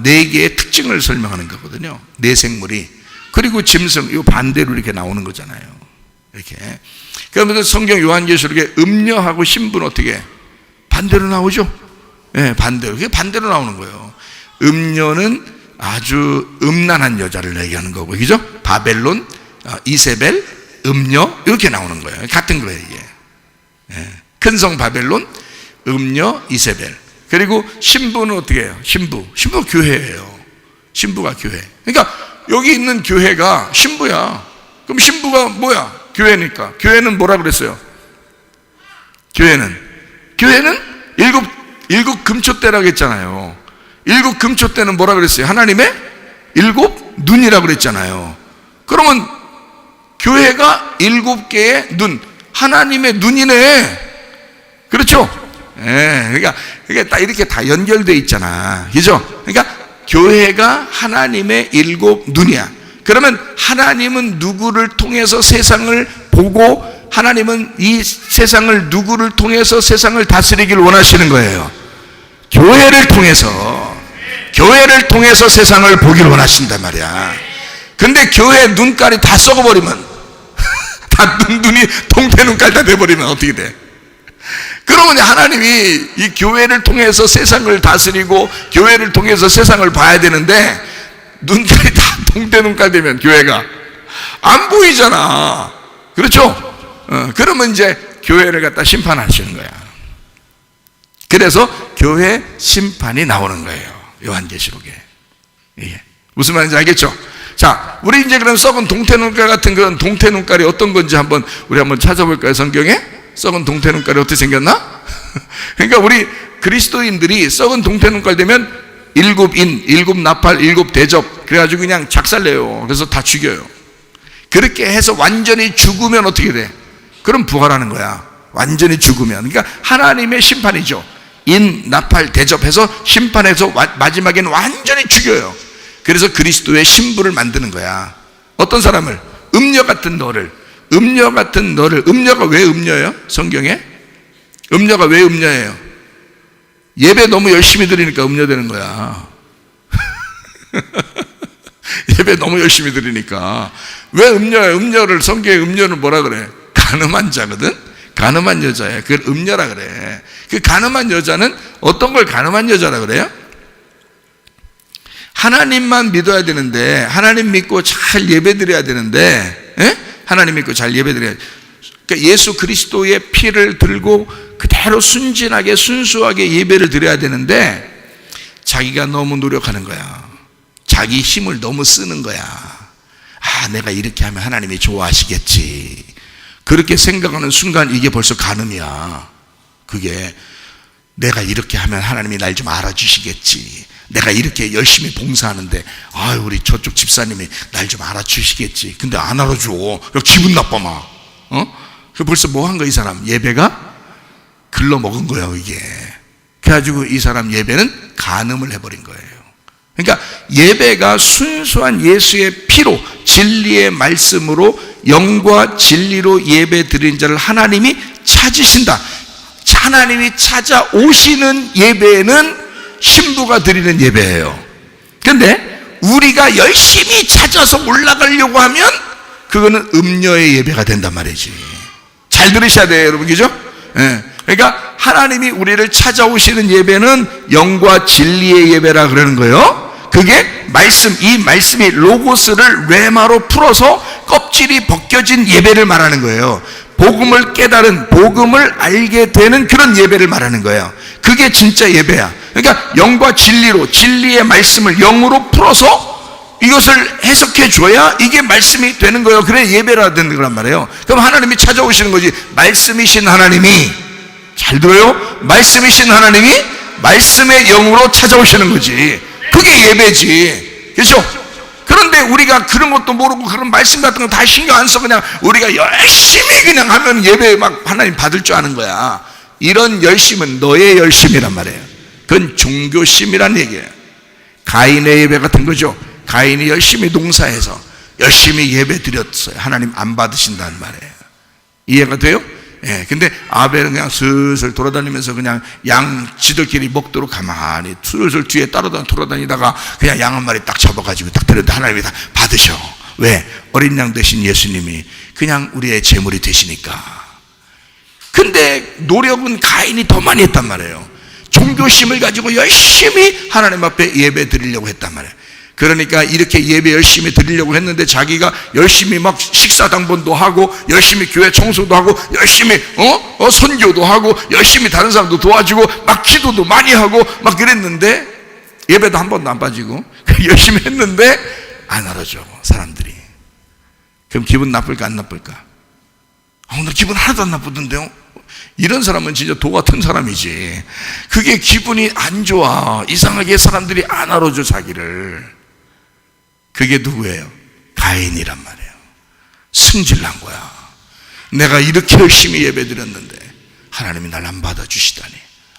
네 개의 특징을 설명하는 거거든요. 네 생물이. 그리고 짐승, 이 반대로 이렇게 나오는 거잖아요. 이렇게. 그러면서 성경 요한계시록에 음녀하고 신부는 어떻게 반대로 나오죠? 네, 반대로. 그게 반대로 나오는 거예요. 음녀는 아주 음란한 여자를 얘기하는 거고, 그죠? 바벨론, 이세벨, 음녀, 이렇게 나오는 거예요. 같은 거예요, 이게. 큰 성 바벨론, 음녀, 이세벨. 그리고 신부는 어떻게 해요? 신부가 교회예요. 신부가 교회. 그러니까 여기 있는 교회가 신부야. 그럼 신부가 뭐야? 교회니까. 교회는 뭐라 그랬어요? 교회는 일곱 금초 때라고 했잖아요. 일곱 금초 때는 뭐라 그랬어요? 하나님의 일곱 눈이라고 그랬잖아요. 그러면 교회가 일곱 개의 눈, 하나님의 눈이네. 그렇죠? 그러니까 이게 딱 이렇게 다 연결되어 있잖아. 그죠? 그러니까 교회가 하나님의 일곱 눈이야. 그러면 하나님은 누구를 통해서 세상을 보고, 하나님은 이 세상을 누구를 통해서 세상을 다스리기를 원하시는 거예요? 교회를 통해서 세상을 보기를 원하신단 말이야. 근데 교회 눈깔이 다 썩어버리면, 다 눈이 동태 눈깔 다 돼버리면 어떻게 돼? 그러면 하나님이 이 교회를 통해서 세상을 다스리고 교회를 통해서 세상을 봐야 되는데, 눈깔이 다 동태 눈깔 되면 교회가 안 보이잖아. 그렇죠? 그러면 이제 교회를 갖다 심판하시는 거야. 그래서 교회 심판이 나오는 거예요, 요한계시록에. 예. 무슨 말인지 알겠죠? 자, 우리 이제 그럼 썩은 동태 눈깔 같은 그런 동태 눈깔이 어떤 건지 우리 한번 찾아볼까요, 성경에? 썩은 동태 눈깔이 어떻게 생겼나? 그러니까 우리 그리스도인들이 썩은 동태 눈깔 되면 일곱 나팔, 일곱 대접, 그래가지고 그냥 작살내요. 그래서 다 죽여요. 그렇게 해서 완전히 죽으면 어떻게 돼? 그럼 부활하는 거야. 완전히 죽으면. 그러니까 하나님의 심판이죠. 나팔 대접해서 심판해서 마지막에는 완전히 죽여요. 그래서 그리스도의 신부를 만드는 거야. 어떤 사람을? 음녀 같은 너를. 음녀가 왜 음녀예요? 성경에? 음녀가 왜 음녀예요? 예배 너무 열심히 드리니까 음녀 되는 거야. 예배 너무 열심히 드리니까. 왜 음녀예요? 성경에 음녀를 뭐라 그래? 가늠한 자거든. 가늠한 여자야. 그걸 음녀라 그래. 그 가늠한 여자는 어떤 걸 가늠한 여자라 그래요? 하나님만 믿어야 되는데, 하나님 믿고 잘 예배드려야 되는데, 하나님 믿고 잘 예배드려야 돼. 그러니까 예수 그리스도의 피를 들고 그대로 순진하게 순수하게 예배를 드려야 되는데 자기가 너무 노력하는 거야. 자기 힘을 너무 쓰는 거야. 아, 내가 이렇게 하면 하나님이 좋아하시겠지. 그렇게 생각하는 순간 이게 벌써 간음이야. 그게 내가 이렇게 하면 하나님이 날 좀 알아주시겠지. 내가 이렇게 열심히 봉사하는데 아유, 우리 저쪽 집사님이 날 좀 알아주시겠지. 근데 안 알아줘. 기분 나빠 막. 그 벌써 뭐 한 거야, 이 사람? 예배가 글러먹은 거예요, 이게. 그래가지고 이 사람 예배는 간음을 해버린 거예요. 그러니까 예배가 순수한 예수의 피로, 진리의 말씀으로 영과 진리로 예배 드리는 자를 하나님이 찾으신다. 하나님이 찾아오시는 예배는 신부가 드리는 예배예요. 그런데 우리가 열심히 찾아서 올라가려고 하면 그거는 음녀의 예배가 된단 말이지. 잘 들으셔야 돼요, 여러분. 그죠? 그러니까 하나님이 우리를 찾아오시는 예배는 영과 진리의 예배라 그러는 거예요. 그게 말씀, 이 말씀이 로고스를 레마로 풀어서 껍질이 벗겨진 예배를 말하는 거예요. 복음을 깨달은, 복음을 알게 되는 그런 예배를 말하는 거예요. 그게 진짜 예배야. 그러니까 영과 진리로, 진리의 말씀을 영으로 풀어서 이것을 해석해 줘야 이게 말씀이 되는 거예요. 그래 예배라 되는 거란 말이에요. 그럼 하나님이 찾아오시는 거지. 말씀이신 하나님이, 잘 들어요? 말씀이신 하나님이 말씀의 영으로 찾아오시는 거지. 그게 예배지. 그렇죠? 그런데 우리가 그런 것도 모르고 그런 말씀 같은 거 다 신경 안 써. 그냥 우리가 열심히 그냥 하면 예배 막 하나님 받을 줄 아는 거야. 이런 열심은 너의 열심이란 말이에요. 그건 종교심이란 얘기예요. 가인의 예배 같은 거죠. 가인이 열심히 농사해서 열심히 예배 드렸어요. 하나님 안 받으신다는 말이에요. 이해가 돼요? 예. 근데 아벨은 그냥 슬슬 돌아다니면서 그냥 양 지들끼리 먹도록 가만히 슬슬 뒤에 따라다 돌아다니다가 그냥 양 한 마리 딱 잡아가지고 딱 드렸는데 하나님이 다 받으셔. 왜? 어린 양 되신 예수님이 그냥 우리의 제물이 되시니까. 근데 노력은 가인이 더 많이 했단 말이에요. 종교심을 가지고 열심히 하나님 앞에 예배 드리려고 했단 말이에요. 그러니까 이렇게 예배 열심히 드리려고 했는데 자기가 열심히 막 식사당번도 하고 열심히 교회 청소도 하고 열심히 선교도 하고 열심히 다른 사람도 도와주고 막 기도도 많이 하고 막 그랬는데 예배도 한 번도 안 빠지고 열심히 했는데 안 알아줘 사람들이. 그럼 기분 나쁠까 안 나쁠까? 오늘 기분 하나도 안 나쁘던데요? 이런 사람은 진짜 도 같은 사람이지. 그게 기분이 안 좋아. 이상하게 사람들이 안 알아줘 자기를. 그게 누구예요? 가인이란 말이에요. 승질난 거야. 내가 이렇게 열심히 예배 드렸는데 하나님이 날 안 받아주시다니.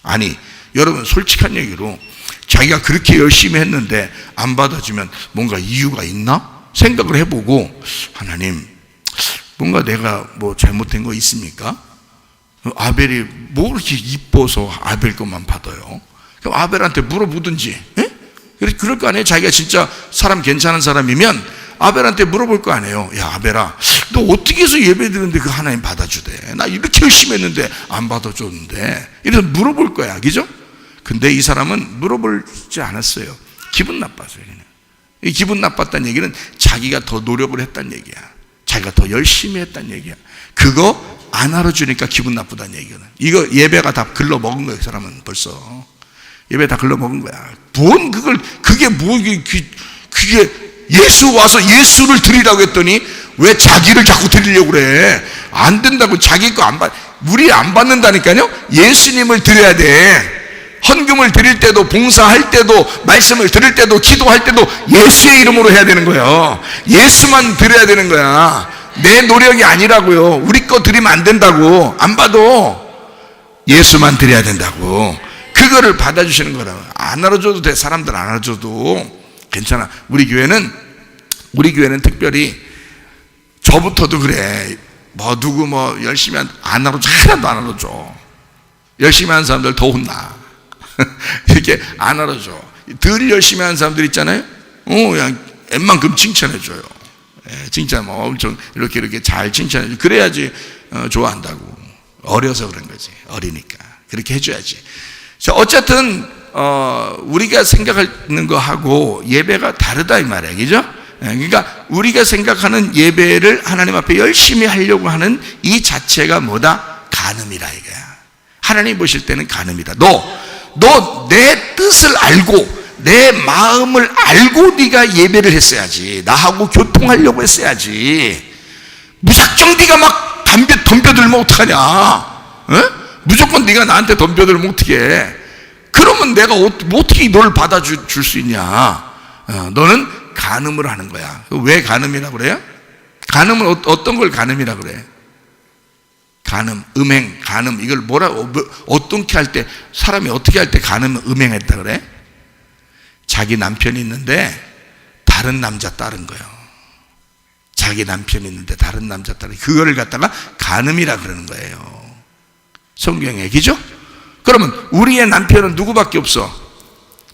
아니 여러분 솔직한 얘기로 자기가 그렇게 열심히 했는데 안 받아주면 뭔가 이유가 있나? 생각을 해보고 하나님 뭔가 내가 뭐 잘못된 거 있습니까? 아벨이 뭐 그렇게 이뻐서 아벨 것만 받아요? 그럼 아벨한테 물어보든지. 그럴 거 아니에요? 자기가 진짜 사람 괜찮은 사람이면 아벨한테 물어볼 거 아니에요? 야 아벨아 너 어떻게 해서 예배 드는데 그 하나님 받아주대? 나 이렇게 열심히 했는데 안 받아줬는데. 이래서 물어볼 거야. 그죠? 근데 이 사람은 물어보지 않았어요. 기분 나빠서요. 이 기분 나빴다는 얘기는 자기가 더 노력을 했다는 얘기야. 자기가 더 열심히 했다는 얘기야. 그거 안 알아주니까 기분 나쁘다는 얘기거든. 이거 예배가 다 글러먹은 거예요. 그 사람은 벌써 예배 다 글러먹은 거야. 뭔 그걸 그게 뭐 그게 예수 와서 예수를 드리라고 했더니 왜 자기를 자꾸 드리려고 그래? 안 된다고. 자기 거 안 받, 우리 안 받는다니까요. 예수님을 드려야 돼. 헌금을 드릴 때도 봉사할 때도 말씀을 들을 때도 기도할 때도 예수의 이름으로 해야 되는 거예요. 예수만 드려야 되는 거야. 내 노력이 아니라고요. 우리 거 드리면 안 된다고. 안 봐도 예수만 드려야 된다고. 그거를 받아주시는 거라고. 안 알아줘도 돼. 사람들 안 알아줘도 괜찮아. 우리 교회는 특별히 저부터도 그래. 뭐 누구 뭐 열심히 안 알아줘. 하나도 안 알아줘. 열심히 하는 사람들 더 혼나. 이렇게 안 알아줘. 덜 열심히 하는 사람들 있잖아요. 그냥 웬만큼 칭찬해줘요. 칭찬 뭐 엄청 이렇게 잘 칭찬해. 그래야지 좋아한다고. 어려서 그런 거지. 어리니까 그렇게 해줘야지. 자, 어쨌든 우리가 생각하는 거하고 예배가 다르다 이 말이야, 그죠? 그러니까 우리가 생각하는 예배를 하나님 앞에 열심히 하려고 하는 이 자체가 뭐다? 간음이라 이거야. 하나님 보실 때는 간음이다. 너 내 뜻을 알고 내 마음을 알고 네가 예배를 했어야지. 나하고 교통하려고 했어야지. 무작정 네가 막 덤벼들면 어떡하냐? 무조건 네가 나한테 덤벼들면 어떡해? 그러면 내가 어떻게 너를 받아줄 수 있냐? 너는 간음을 하는 거야. 왜 간음이라고 그래요? 간음은 어떤 걸 간음이라고 그래? 간음, 음행, 간음, 이걸 어떻게 할 때, 사람이 어떻게 할 때 간음, 음행했다 그래? 자기 남편이 있는데 다른 남자 따른 거예요. 자기 남편이 있는데 다른 남자 따른, 그거를 갖다가 간음이라 그러는 거예요. 성경 얘기죠? 그러면 우리의 남편은 누구밖에 없어?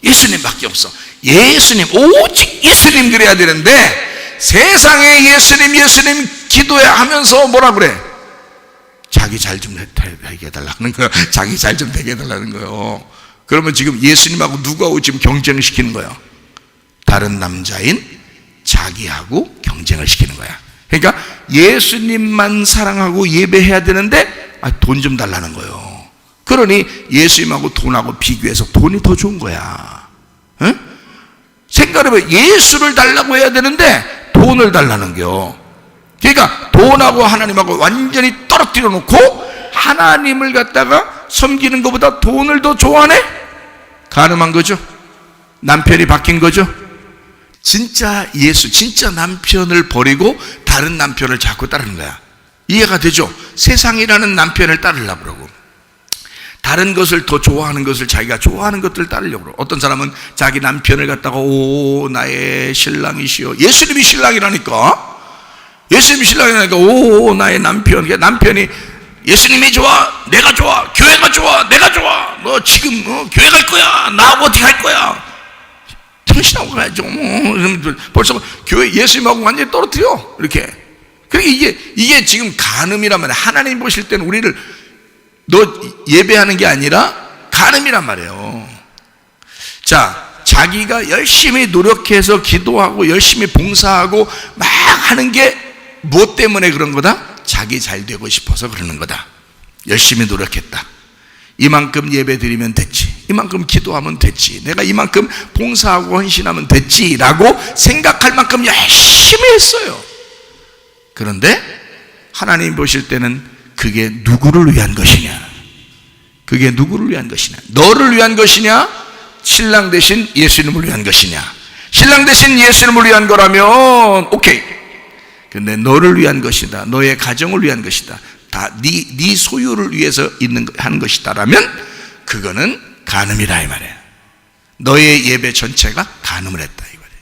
예수님밖에 없어. 예수님, 오직 예수님 그래야 되는데 세상에 예수님 기도해 하면서 뭐라 그래? 자기 잘 좀 되게 해달라는 거예요. 자기 잘 좀 되게 해달라는 거예요. 그러면 지금 예수님하고 누구하고 지금 경쟁을 시키는 거예요? 다른 남자인 자기하고 경쟁을 시키는 거야. 그러니까 예수님만 사랑하고 예배해야 되는데 돈 좀 달라는 거예요. 그러니 예수님하고 돈하고 비교해서 돈이 더 좋은 거야. 응? 생각해보면 예수를 달라고 해야 되는데 돈을 달라는 겨. 그러니까 돈하고 하나님하고 완전히 떨어뜨려 놓고 하나님을 갖다가 섬기는 것보다 돈을 더 좋아하네? 간음한 거죠. 남편이 바뀐 거죠. 진짜 진짜 남편을 버리고 다른 남편을 자꾸 따르는 거야. 이해가 되죠? 세상이라는 남편을 따르려고 그러고 다른 것을 더 좋아하는 것을 자기가 좋아하는 것들을 따르려고 그러고, 어떤 사람은 자기 남편을 갖다가 오 나의 신랑이시여, 예수님이 신랑이라니까, 예수님이 신랑이라니까 오 나의 남편. 남편이 예수님이 좋아, 내가 좋아, 교회가 좋아, 내가 좋아, 너 지금 교회 갈 거야, 나하고 어떻게 할 거야, 당신하고 가야죠. 벌써 교회 예수님하고 완전히 떨어뜨려 이렇게. 그러니까 이게 지금 간음이란 말이야. 하나님 보실 때는 우리를 너 예배하는 게 아니라 간음이란 말이에요. 자, 자기가 열심히 노력해서 기도하고 열심히 봉사하고 막 하는 게 뭐 때문에 그런 거다? 자기 잘 되고 싶어서 그러는 거다. 열심히 노력했다. 이만큼 예배 드리면 됐지, 이만큼 기도하면 됐지, 내가 이만큼 봉사하고 헌신하면 됐지 라고 생각할 만큼 열심히 했어요. 그런데 하나님 보실 때는 그게 누구를 위한 것이냐? 그게 누구를 위한 것이냐? 너를 위한 것이냐? 신랑 대신 예수님을 위한 것이냐? 신랑 대신 예수님을 위한 거라면 오케이. 근데 너를 위한 것이다, 너의 가정을 위한 것이다, 다 네 소유를 위해서 하는 것이다라면 그거는 간음이라 이 말이야. 너의 예배 전체가 간음을 했다 이 말이야.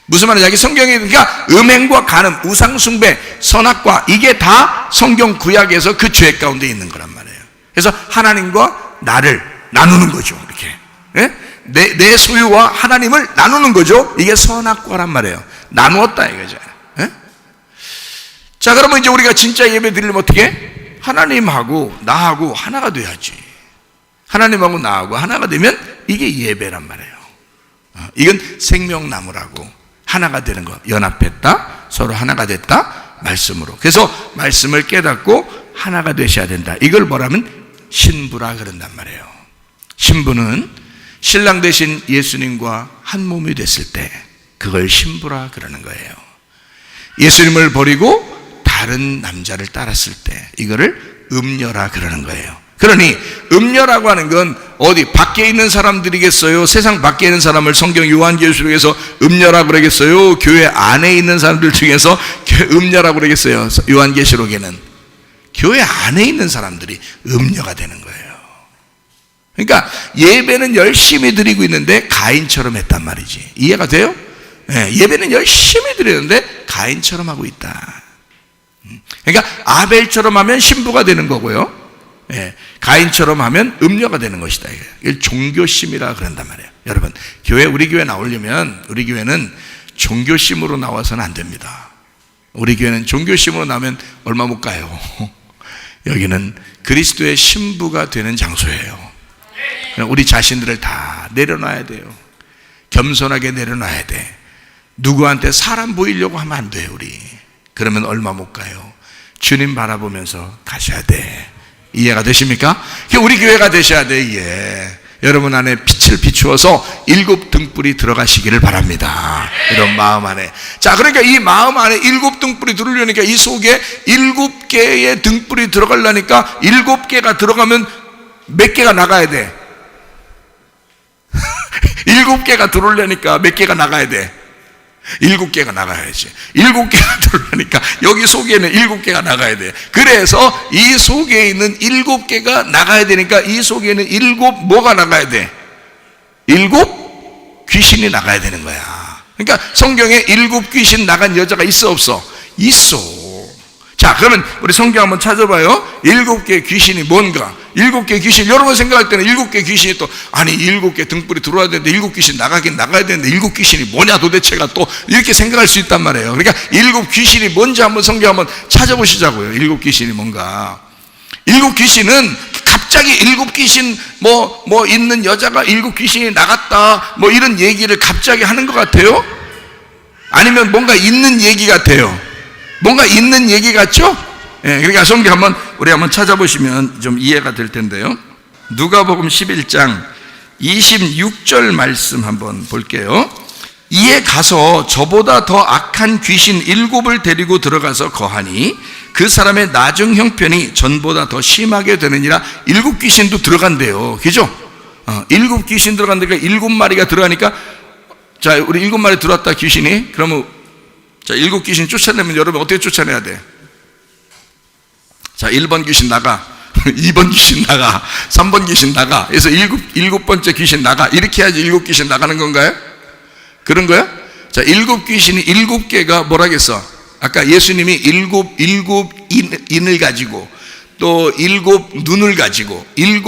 무슨 말이냐? 성경에 그러니까 음행과 간음, 우상숭배, 선악과, 이게 다 성경 구약에서 그 죄 가운데 있는 거란 말이에요. 그래서 하나님과 나를 나누는 거죠. 이렇게 내 소유와 하나님을 나누는 거죠. 이게 선악과란 말이에요. 나누었다 이거죠. 자, 그러면 이제 우리가 진짜 예배 드리려면 어떻게? 하나님하고 나하고 하나가 돼야지. 하나님하고 나하고 하나가 되면 이게 예배란 말이에요. 이건 생명나무라고, 하나가 되는 거, 연합했다, 서로 하나가 됐다, 말씀으로. 그래서 말씀을 깨닫고 하나가 되셔야 된다. 이걸 뭐라면 신부라 그런단 말이에요. 신부는 신랑 대신 예수님과 한 몸이 됐을 때 그걸 신부라 그러는 거예요. 예수님을 버리고 다른 남자를 따랐을 때 이거를 음녀라 그러는 거예요. 그러니 음녀라고 하는 건 어디 밖에 있는 사람들이겠어요? 세상 밖에 있는 사람을 성경 요한계시록에서 음녀라고 그러겠어요? 교회 안에 있는 사람들 중에서 음녀라고 그러겠어요? 요한계시록에는 교회 안에 있는 사람들이 음녀가 되는 거예요. 그러니까 예배는 열심히 드리고 있는데 가인처럼 했단 말이지. 이해가 돼요? 예배는 열심히 드리는데 가인처럼 하고 있다. 그러니까 아벨처럼 하면 신부가 되는 거고요, 가인처럼 하면 음녀가 되는 것이다. 이게 종교심이라 그런단 말이에요. 여러분, 우리 교회 나오려면 우리 교회는 종교심으로 나와서는 안 됩니다. 우리 교회는 종교심으로 나면 얼마 못 가요. 여기는 그리스도의 신부가 되는 장소예요. 우리 자신들을 다 내려놔야 돼요. 겸손하게 내려놔야 돼. 누구한테 사람 보이려고 하면 안 돼요, 우리. 그러면 얼마 못 가요. 주님 바라보면서 가셔야 돼. 이해가 되십니까? 우리 교회가 되셔야 돼, 이해. 여러분 안에 빛을 비추어서 7 등불이 들어가시기를 바랍니다. 이런 마음 안에. 자, 그러니까 이 마음 안에 7 등불이 들어오려니까 이 속에 7개의 등불이 들어가려니까 7개가 들어가면 몇 개가 나가야 돼? 7개가 들어오려니까 몇 개가 나가야 돼? 7개가 나가야지. 7개가 들어오니까 여기 속에는 7개가 나가야 돼. 그래서 이 속에 있는 7개가 나가야 되니까 이 속에는 7 뭐가 나가야 돼? 7 귀신이 나가야 되는 거야. 그러니까 성경에 7 귀신 나간 여자가 있어 없어? 있어. 자, 그러면 우리 성경 한번 찾아봐요. 7개의 귀신이 뭔가? 7개의 귀신, 여러분 생각할 때는 7개의 귀신이 또, 아니 7개 등불이 들어와야 되는데 7 귀신 나가긴 나가야 되는데 7 귀신이 뭐냐 도대체가 또 이렇게 생각할 수 있단 말이에요. 그러니까 7 귀신이 뭔지 한번 성경 한번 찾아보시자고요. 7 귀신이 뭔가. 7 귀신은 갑자기 7 귀신 뭐 있는 여자가 7 귀신이 나갔다 뭐 이런 얘기를 갑자기 하는 것 같아요? 아니면 뭔가 있는 얘기 같아요? 뭔가 있는 얘기 같죠? 예, 그러니까 성경 우리 한번 찾아보시면 좀 이해가 될 텐데요. 누가복음 11장 26절 말씀 한번 볼게요. 이에 가서 저보다 더 악한 귀신 7을 데리고 들어가서 거하니 그 사람의 나중 형편이 전보다 더 심하게 되느니라. 7 귀신도 들어간대요. 그죠? 7 귀신 들어간다니까 7마리가 들어가니까, 자, 우리 7마리 들어왔다 귀신이. 그러면 자, 7 귀신 쫓아내면 여러분 어떻게 쫓아내야 돼? 자, 1번 귀신 나가, 2번 귀신 나가, 3번 귀신 나가. 그래서 7번째 귀신 나가. 이렇게 해야지 7 귀신 나가는 건가요? 그런 거야? 자, 7 귀신이 7개가 뭐라겠어? 아까 예수님이 7 인을 가지고 또 7 눈을 가지고 7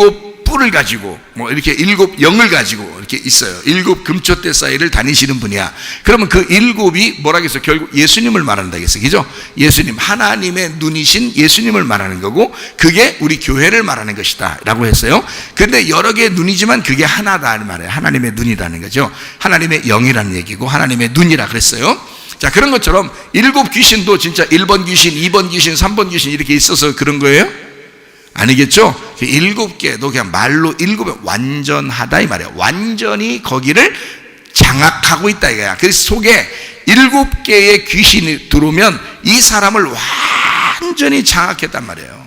뿔을 가지고 뭐 이렇게 7 영을 가지고 이렇게 있어요. 7 금초대 사이를 다니시는 분이야. 그러면 그 7이 뭐라겠어? 결국 예수님을 말한다겠어. 그죠? 예수님, 하나님의 눈이신 예수님을 말하는 거고, 그게 우리 교회를 말하는 것이다 라고 했어요. 근데 여러 개의 눈이지만 그게 하나다 말이에요. 하나님의 눈이라는 거죠. 하나님의 영이라는 얘기고 하나님의 눈이라 그랬어요. 자, 그런 것처럼 7 귀신도 진짜 1번 귀신, 2번 귀신, 3번 귀신 이렇게 있어서 그런 거예요? 아니겠죠? 7개도 그냥 말로 7은 완전하다 이 말이에요. 완전히 거기를 장악하고 있다 이거야. 그래서 속에 7개의 귀신이 들어오면 이 사람을 완전히 장악했단 말이에요.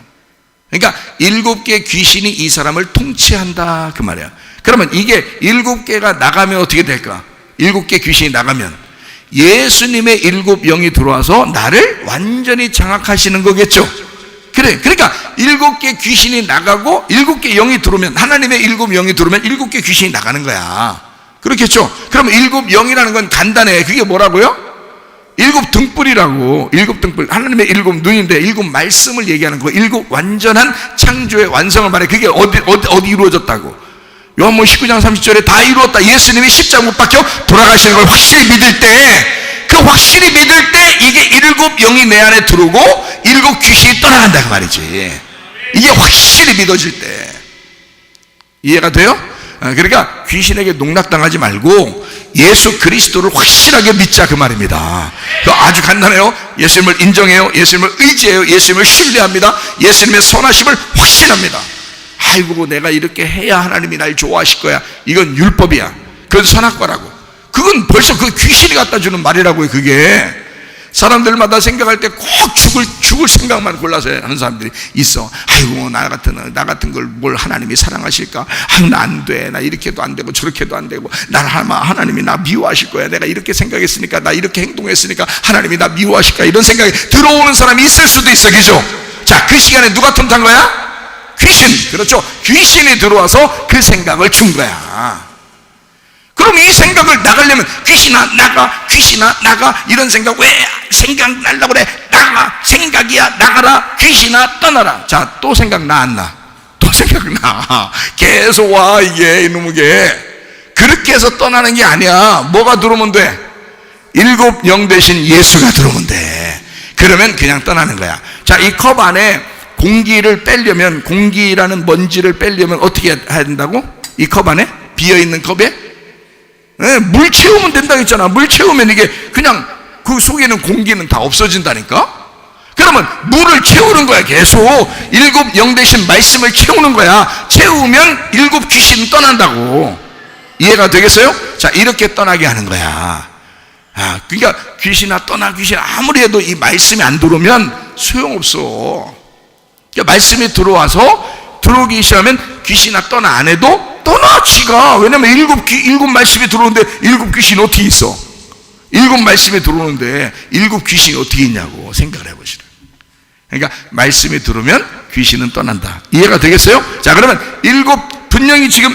그러니까 7개의 귀신이 이 사람을 통치한다 그 말이에요. 그러면 이게 7개가 나가면 어떻게 될까? 7개 귀신이 나가면 예수님의 7 영이 들어와서 나를 완전히 장악하시는 거겠죠? 그래. 그러니까 7개 귀신이 나가고 7개 영이 들어오면, 하나님의 7 영이 들어오면 7개 귀신이 나가는 거야. 그렇겠죠? 그러면 7 영이라는 건 간단해. 그게 뭐라고요? 7 등불이라고. 7 등불. 하나님의 7 눈인데 7 말씀을 얘기하는 거. 7 완전한 창조의 완성을 말해. 그게 어디 이루어졌다고? 요한복음 19장 30절에 다 이루었다. 예수님이 십자가 못 박혀 돌아가시는 걸 확실히 믿을 때, 그 확실히 믿을 때 이게 7 영이 내 안에 들어오고 7 귀신이 떠나간다 그 말이지. 이게 확실히 믿어질 때. 이해가 돼요? 그러니까 귀신에게 농락당하지 말고 예수 그리스도를 확실하게 믿자 그 말입니다. 아주 간단해요. 예수님을 인정해요. 예수님을 의지해요. 예수님을 신뢰합니다. 예수님의 선하심을 확신합니다. 아이고, 내가 이렇게 해야 하나님이 날 좋아하실 거야. 이건 율법이야. 그건 선악과라고. 그건 벌써 그 귀신이 갖다 주는 말이라고요. 그게 사람들마다 생각할 때 꼭 죽을 생각만 골라서 하는 사람들이 있어. 아이고, 나 같은 걸 뭘 하나님이 사랑하실까? 아유, 나 안 돼. 나 이렇게도 안 되고 저렇게도 안 되고, 하나님이 나 미워하실 거야. 내가 이렇게 생각했으니까, 나 이렇게 행동했으니까 하나님이 나 미워하실까? 이런 생각이 들어오는 사람이 있을 수도 있어. 그죠? 자, 그 시간에 누가 틈탄 거야? 귀신. 그렇죠? 귀신이 들어와서 그 생각을 준 거야. 그럼 이 생각을 나가려면 귀신아 나가 이런 생각 왜 생각나려고 그래? 나가, 생각이야, 나가라. 귀신아 떠나라. 자, 또 생각나 안 나? 또 생각나. 계속 와. 이게 이놈의 그렇게 해서 떠나는 게 아니야. 뭐가 들어오면 돼? 7 영 대신 예수가 들어오면 돼. 그러면 그냥 떠나는 거야. 자, 이 컵 안에 공기를 빼려면, 공기라는 먼지를 빼려면 어떻게 해야 된다고? 이 컵 안에? 비어있는 컵에? 네, 물 채우면 된다고 했잖아. 물 채우면 이게 그냥 그 속에는 공기는 다 없어진다니까? 그러면 물을 채우는 거야. 계속 일곱 영 대신 말씀을 채우는 거야. 채우면 일곱 귀신은 떠난다고. 이해가 되겠어요? 자, 이렇게 떠나게 하는 거야. 아, 그러니까 귀신아 떠나, 귀신 아무리 해도 이 말씀이 안 들어오면 소용없어. 그러니까 말씀이 들어오기 시작하면 귀신아 떠나 안 해도 떠나, 지가. 왜냐면 일곱 말씀이 들어오는데 일곱 귀신이 어떻게 있어? 일곱 말씀이 들어오는데 일곱 귀신이 어떻게 있냐고 생각을 해보시라. 그러니까 말씀이 들어오면 귀신은 떠난다. 이해가 되겠어요? 자, 그러면 분명히 지금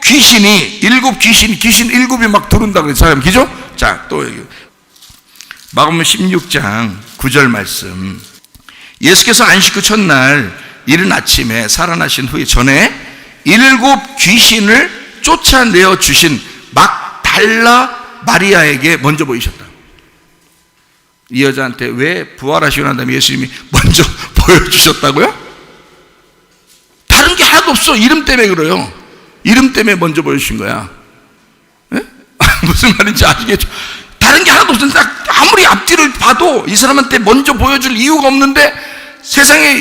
귀신 일곱이 막 들어온다 그랬어요. 그죠? 자, 또 마가복음 16장 9절 말씀. 예수께서 안식 후 첫날 이른 아침에 살아나신 후에 전에 일곱 귀신을 쫓아내어 주신 막달라 마리아에게 먼저 보이셨다. 이 여자한테 왜 부활하시고 난 다음에 예수님이 먼저 보여주셨다고요? 다른 게 하나도 없어. 이름 때문에 그래요. 이름 때문에 먼저 보여주신 거야. 네? 무슨 말인지 아시겠죠? 다른 게 하나도 없는데 아무리 앞뒤를 봐도 이 사람한테 먼저 보여줄 이유가 없는데 세상에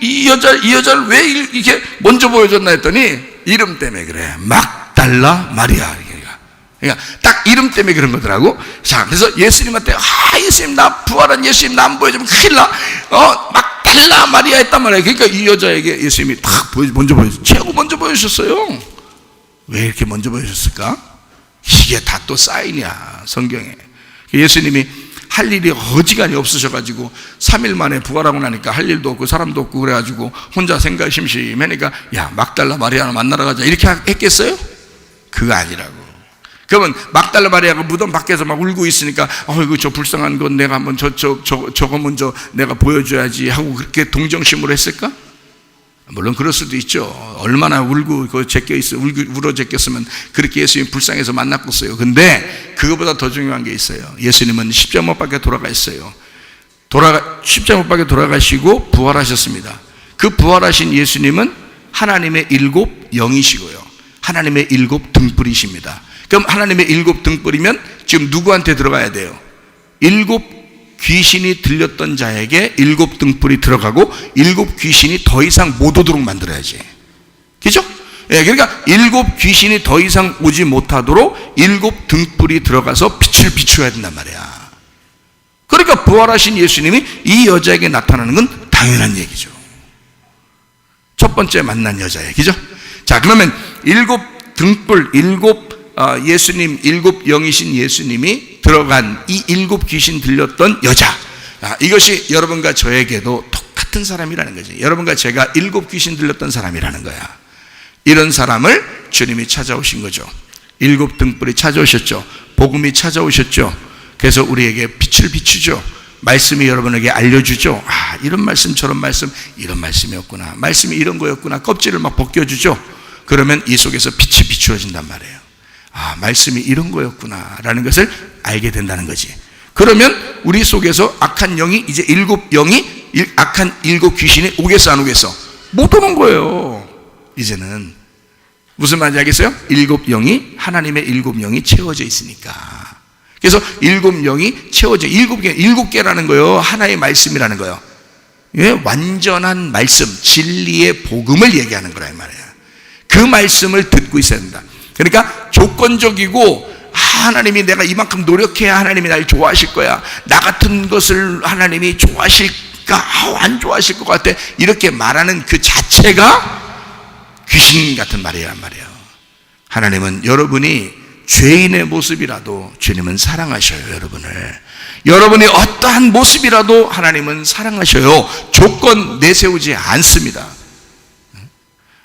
이 여자를 왜 이렇게 먼저 보여줬나 했더니 이름 때문에 그래. 막달라 마리아. 그러니까 딱 이름 때문에 그런 거더라고. 자, 그래서 예수님한테 예수님 나 부활한 예수님 나 안 보여주면 큰일 나. 막달라 마리아 했단 말이에요. 그러니까 이 여자에게 예수님이 딱 먼저 보여줬어요. 최고 먼저 보여주셨어요. 왜 이렇게 먼저 보여줬을까? 이게 다 또 사인이야, 성경에. 예수님이 할 일이 어지간히 없으셔가지고 3일 만에 부활하고 나니까 할 일도 없고 사람도 없고 그래가지고 혼자 생각이 심심하니까 야, 막달라 마리아나 만나러 가자 이렇게 했겠어요? 그거 아니라고. 그러면 막달라 마리아가 무덤 밖에서 막 울고 있으니까 이거 저 불쌍한 건 내가 한번 저거 먼저 내가 보여줘야지 하고 그렇게 동정심으로 했을까? 물론 그럴 수도 있죠. 얼마나 울고 울어 제꼈으면 그렇게 예수님 불쌍해서 만났겠어요. 근데 그거보다 더 중요한 게 있어요. 예수님은 십자가 못 박혀 돌아가셨어요. 십자가 못 박혀 돌아가시고 부활하셨습니다. 그 부활하신 예수님은 하나님의 일곱 영이시고요, 하나님의 일곱 등불이십니다. 그럼 하나님의 일곱 등불이면 지금 누구한테 들어가야 돼요? 일곱 귀신이 들렸던 자에게 일곱 등불이 들어가고 일곱 귀신이 더 이상 못 오도록 만들어야지. 그죠? 예, 그러니까 일곱 귀신이 더 이상 오지 못하도록 일곱 등불이 들어가서 빛을 비추어야 된단 말이야. 그러니까 부활하신 예수님이 이 여자에게 나타나는 건 당연한 얘기죠. 첫 번째 만난 여자예요. 그죠? 자, 그러면 일곱 등불, 예수님, 일곱 영이신 예수님이 들어간 이 일곱 귀신 들렸던 여자, 이것이 여러분과 저에게도 똑같은 사람이라는 거지. 여러분과 제가 일곱 귀신 들렸던 사람이라는 거야. 이런 사람을 주님이 찾아오신 거죠. 일곱 등불이 찾아오셨죠. 복음이 찾아오셨죠. 그래서 우리에게 빛을 비추죠. 말씀이 여러분에게 알려주죠. 이런 말씀 저런 말씀, 이런 말씀이었구나, 말씀이 이런 거였구나, 껍질을 막 벗겨주죠. 그러면 이 속에서 빛이 비추어진단 말이에요. 말씀이 이런 거였구나 라는 것을 알게 된다는 거지. 그러면 우리 속에서 악한 영이 이제 악한 일곱 귀신이 오겠어 안 오겠어? 못 오는 거예요. 이제는 무슨 말인지 알겠어요? 하나님의 일곱 영이 채워져 있으니까. 그래서 일곱 영이 채워져, 일곱 개라는 거요, 하나의 말씀이라는 거요. 예, 완전한 말씀, 진리의 복음을 얘기하는 거란 말이에요. 그 말씀을 듣고 있어야 된다. 그러니까 조건적이고 하나님이 내가 이만큼 노력해야 하나님이 날 좋아하실 거야, 나 같은 것을 하나님이 좋아하실까, 안 좋아하실 것 같아, 이렇게 말하는 그 자체가 귀신 같은 말이란 말이에요. 하나님은 여러분이 죄인의 모습이라도 주님은 사랑하셔요. 여러분이 어떠한 모습이라도 하나님은 사랑하셔요. 조건 내세우지 않습니다.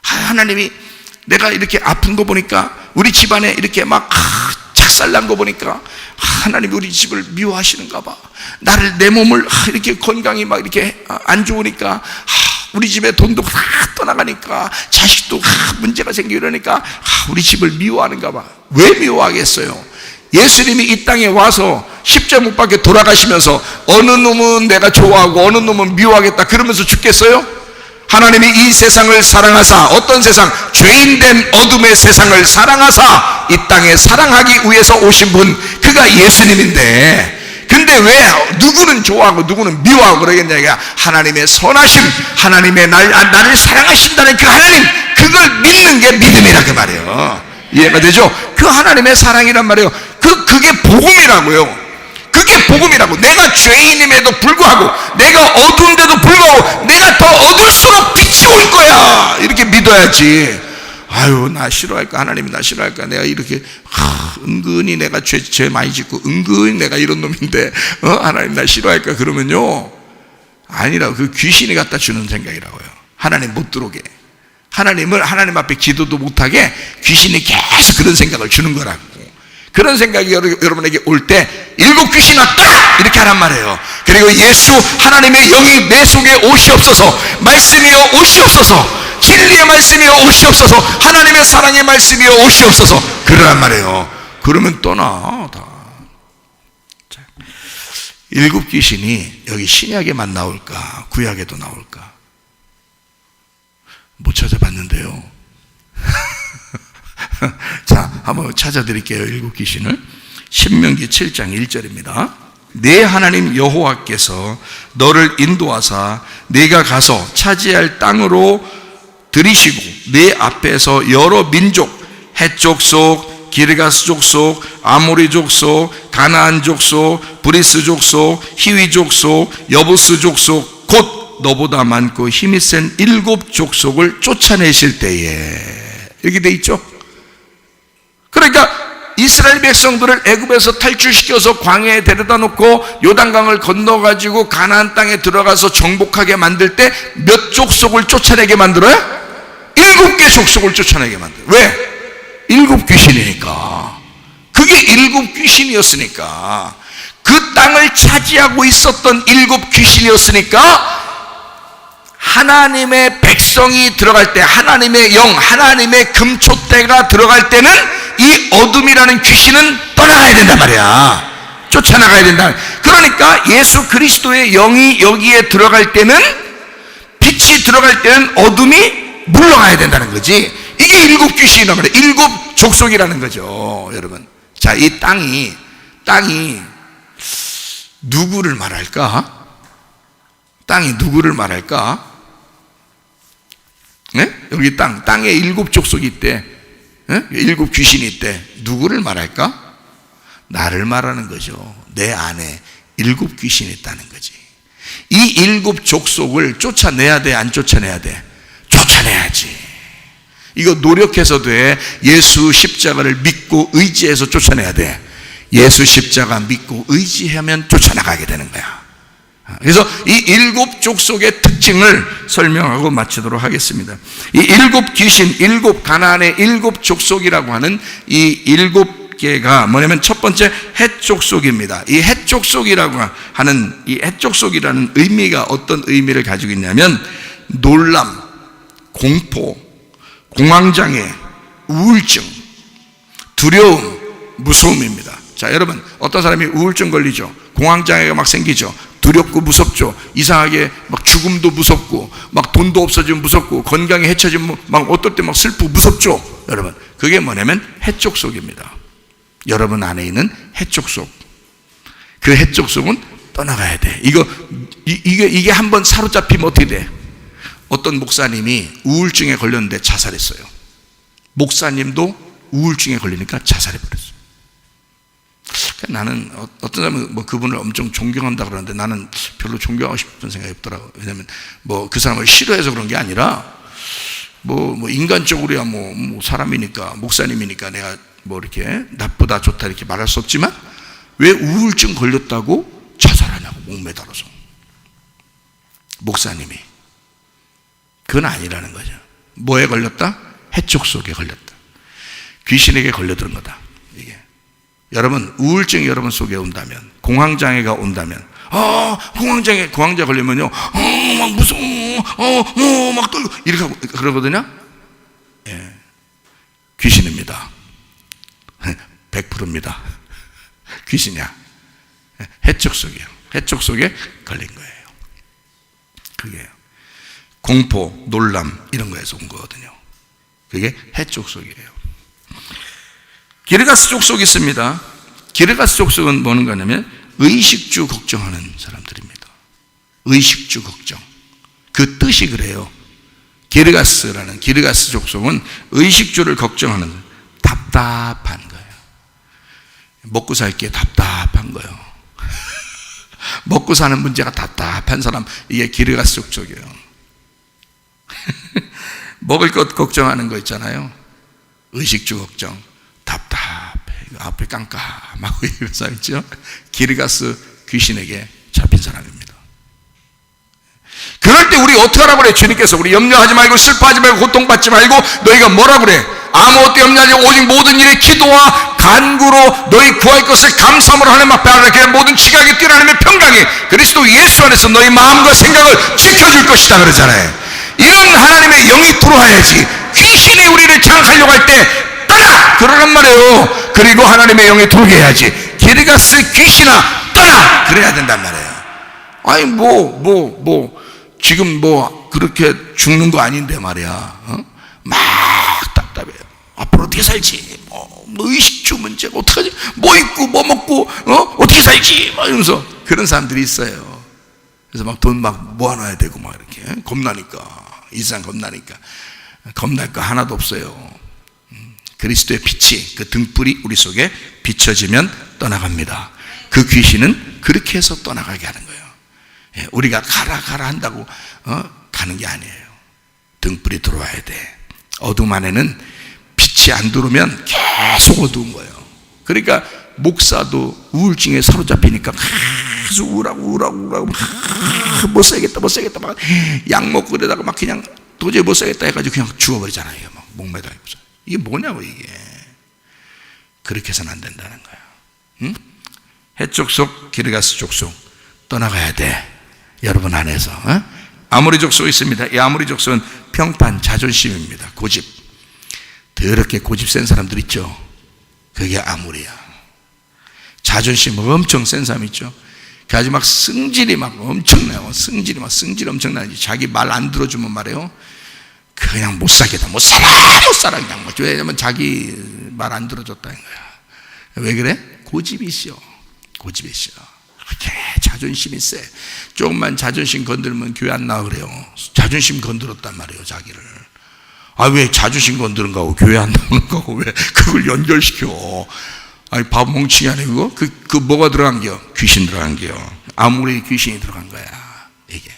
하나님이 내가 이렇게 아픈 거 보니까, 우리 집안에 이렇게 막 착살난 거 보니까 하나님이 우리 집을 미워하시는가 봐. 내 몸을 이렇게 건강이 막 이렇게 안 좋으니까, 우리 집에 돈도 다 떠나가니까, 자식도 문제가 생기고 이러니까 우리 집을 미워하는가 봐. 왜 미워하겠어요? 예수님이 이 땅에 와서 십자가 못 박혀 돌아가시면서 어느 놈은 내가 좋아하고 어느 놈은 미워하겠다 그러면서 죽겠어요? 하나님이 이 세상을 사랑하사, 어떤 세상? 죄인된 어둠의 세상을 사랑하사 이 땅에 사랑하기 위해서 오신 분, 그가 예수님인데, 근데 왜 누구는 좋아하고 누구는 미워하고 그러겠냐? 이게 하나님의 선하심, 하나님의 나를 사랑하신다는 그 하나님, 그걸 믿는 게 믿음이라 그 말이에요. 이해가 되죠? 그 하나님의 사랑이란 말이에요. 그게 복음이라고요. 그게 복음이라고. 내가 죄인임에도 불구하고, 내가 어두운데도 불구하고 내가 더 어두울수록 빛이 올 거야, 이렇게 믿어야지. 아유, 나 싫어할까? 하나님이 나 싫어할까? 내가 이렇게 은근히 내가 죄 많이 짓고 은근히 내가 이런 놈인데 하나님 나 싫어할까? 그러면요, 아니라고. 그 귀신이 갖다 주는 생각이라고요. 하나님 못 들어오게, 하나님을, 하나님 앞에 기도도 못하게 귀신이 계속 그런 생각을 주는 거라고. 그런 생각이 여러분에게 올 때 일곱 귀신 왔다 이렇게 하란 말이에요. 그리고 예수 하나님의 영이 내 속에 오시옵소서, 말씀이여 오시옵소서, 진리의 말씀이여 오시옵소서, 하나님의 사랑의 말씀이여 오시옵소서, 그러란 말이에요. 그러면 떠나 다. 자, 일곱 귀신이 여기 신약에만 나올까 구약에도 나올까? 못 찾아봤는데요. 자, 한번 찾아드릴게요. 일곱 귀신을. 신명기 7장 1절입니다. 내 하나님 여호와께서 너를 인도하사 네가 가서 차지할 땅으로 들이시고 내 앞에서 여러 민족, 헷 족속, 기르가스 족속, 아모리 족속, 가나안 족속, 브리스 족속, 히위 족속, 여부스 족속, 곧 너보다 많고 힘이 센 일곱 족속을 쫓아내실 때에, 여기 돼 있죠? 그러니까 이스라엘 백성들을 애굽에서 탈출시켜서 광야에 데려다 놓고 요단강을 건너가지고 가나안 땅에 들어가서 정복하게 만들 때 몇 족속을 쫓아내게 만들어요? 7개 족속을 쫓아내게 만들어요. 왜? 일곱 귀신이니까. 그게 일곱 귀신이었으니까, 그 땅을 차지하고 있었던 일곱 귀신이었으니까, 하나님의 백성이 들어갈 때, 하나님의 영, 하나님의 금초대가 들어갈 때는 이 어둠이라는 귀신은 떠나가야 된단 말이야. 쫓아나가야 된다. 그러니까 예수 그리스도의 영이 여기에 들어갈 때는, 빛이 들어갈 때는 어둠이 물러가야 된다는 거지. 이게 일곱 귀신이란 말이에요. 일곱 족속이라는 거죠, 여러분. 자, 이 땅이 누구를 말할까? 땅이 누구를 말할까? 네? 여기 땅에 일곱 족속이 있대. 네? 일곱 귀신이 있대. 누구를 말할까? 나를 말하는 거죠. 내 안에 일곱 귀신이 있다는 거지. 이 일곱 족속을 쫓아내야 돼, 안 쫓아내야 돼? 쫓아내야지. 이거 노력해서 돼. 예수 십자가를 믿고 의지해서 쫓아내야 돼. 예수 십자가 믿고 의지하면 쫓아나가게 되는 거야. 그래서 이 일곱 족속의 특징을 설명하고 마치도록 하겠습니다. 이 일곱 귀신, 일곱 가나안의 일곱 족속이라고 하는 이 일곱 개가 뭐냐면, 첫 번째 헷 족속입니다. 이 헷 족속이라고 하는 이 헷 족속이라는 의미가 어떤 의미를 가지고 있냐면, 놀람, 공포, 공황장애, 우울증, 두려움, 무서움입니다. 자, 여러분, 어떤 사람이 우울증 걸리죠? 공황장애가 막 생기죠? 두렵고 무섭죠? 이상하게 막 죽음도 무섭고, 막 돈도 없어지면 무섭고, 건강이 해쳐지면 막 어떨 때 막 슬프고 무섭죠? 여러분, 그게 뭐냐면 해족속입니다. 여러분 안에 있는 해족속. 그 해족속은 떠나가야 돼. 이게 한번 사로잡히면 어떻게 돼? 어떤 목사님이 우울증에 걸렸는데 자살했어요. 목사님도 우울증에 걸리니까 자살해버렸어요. 나는 어떤 사람은 뭐 그분을 엄청 존경한다 그러는데 나는 별로 존경하고 싶은 생각이 없더라고요. 왜냐면 뭐 그 사람을 싫어해서 그런 게 아니라, 뭐 인간적으로야 뭐 사람이니까, 목사님이니까 내가 뭐 이렇게 나쁘다 좋다 이렇게 말할 수 없지만, 왜 우울증 걸렸다고 자살하냐고, 목매달아서. 목사님이. 그건 아니라는 거죠. 뭐에 걸렸다? 해촉속에 걸렸다. 귀신에게 걸려드는 거다, 이게. 여러분, 우울증이 여러분 속에 온다면, 공황장애가 온다면, 공황장애 걸리면요, 막 무서워, 막 떨고, 이렇게 하고, 그러거든요? 예. 귀신입니다. 100%입니다. 귀신이야. 해쪽 속이에요. 해쪽 속에 걸린 거예요. 그게 공포, 놀람 이런 거에서 온 거거든요. 그게 해쪽 속이에요. 기르가스 족속이 있습니다. 기르가스 족속은 뭐는 거냐면 의식주 걱정하는 사람들입니다. 의식주 걱정. 그 뜻이 그래요. 기르가스 족속은 의식주를 걱정하는, 답답한 거예요. 먹고 살 게 답답한 거예요. 먹고 사는 문제가 답답한 사람, 이게 기르가스 족속이에요. 먹을 것 걱정하는 거 있잖아요. 의식주 걱정, 답답해, 앞에 깜깜하고 이런 사람 있죠. 기르가스 귀신에게 잡힌 사람입니다. 그럴 때 우리 어떻게 하라고 그래? 주님께서 우리 염려하지 말고 슬퍼하지 말고 고통받지 말고 너희가 뭐라 그래? 아무것도 염려하지 말고 오직 모든 일에 기도와 간구로 너희 구할 것을 감사함으로 하나님 앞에 하라. 그냥 모든 지각에 뛰어나면 평강이 그리스도 예수 안에서 너희 마음과 생각을 지켜줄 것이다 그러잖아요. 이런 하나님의 영이 들어와야지. 귀신이 우리를 장악하려고 할 때 떠나! 그러란 말이에요. 그리고 하나님의 영이 들어오게 해야지. 기르가스 귀신아 떠나! 그래야 된단 말이에요. 아니 지금 그렇게 죽는 거 아닌데 말이야. 막 답답해요. 앞으로 어떻게 살지? 의식주 문제가 어떡하지? 뭐 입고 뭐 먹고 어떻게 살지? 막 이러면서 그런 사람들이 있어요. 그래서 막 돈 막 모아놔야 되고 막 이렇게 겁나니까, 일상 겁나니까. 겁날 거 하나도 없어요. 그리스도의 빛이, 그 등불이 우리 속에 비춰지면 떠나갑니다. 그 귀신은 그렇게 해서 떠나가게 하는 거예요. 우리가 가라 한다고 가는 게 아니에요. 등불이 들어와야 돼. 어둠 안에는 빛이 안 들어오면 계속 어두운 거예요. 그러니까 목사도 우울증에 사로잡히니까 계속 우울하고 못 살겠다 막 약 먹고 그러다가 막 그냥 도저히 못 살겠다 해가지고 그냥 죽어버리잖아요. 막 목매달고서. 이게 뭐냐고 이게. 그렇게 해서는 안 된다는 거야. 응? 해족속, 기르가스 족속 떠나가야 돼. 여러분 안에서. 아모리 족속이 있습니다. 이 아모리 족속은 평판, 자존심입니다. 고집. 더럽게 고집 센 사람들 있죠. 그게 아모리야. 자존심 엄청 센 사람 있죠. 그래가지고 막 승질이 막 엄청나요. 승질 엄청나지. 자기 말 안 들어주면 말이에요. 그냥 못 살겠다. 못 살아. 그냥 뭐. 왜냐면 자기 말 안 들어줬다는 거야. 왜 그래? 고집이 있어. 그렇게 자존심이 세. 조금만 자존심 건들면 교회 안 나와 그래요. 자존심 건들었단 말이에요, 자기를. 왜 자존심 건드는 거고 교회 안 나오는 거고 왜 그걸 연결시켜? 바보 멍청이 아니고 그 뭐가 들어간 게요? 귀신 들어간 게요. 아무리 귀신이 들어간 거야. 이게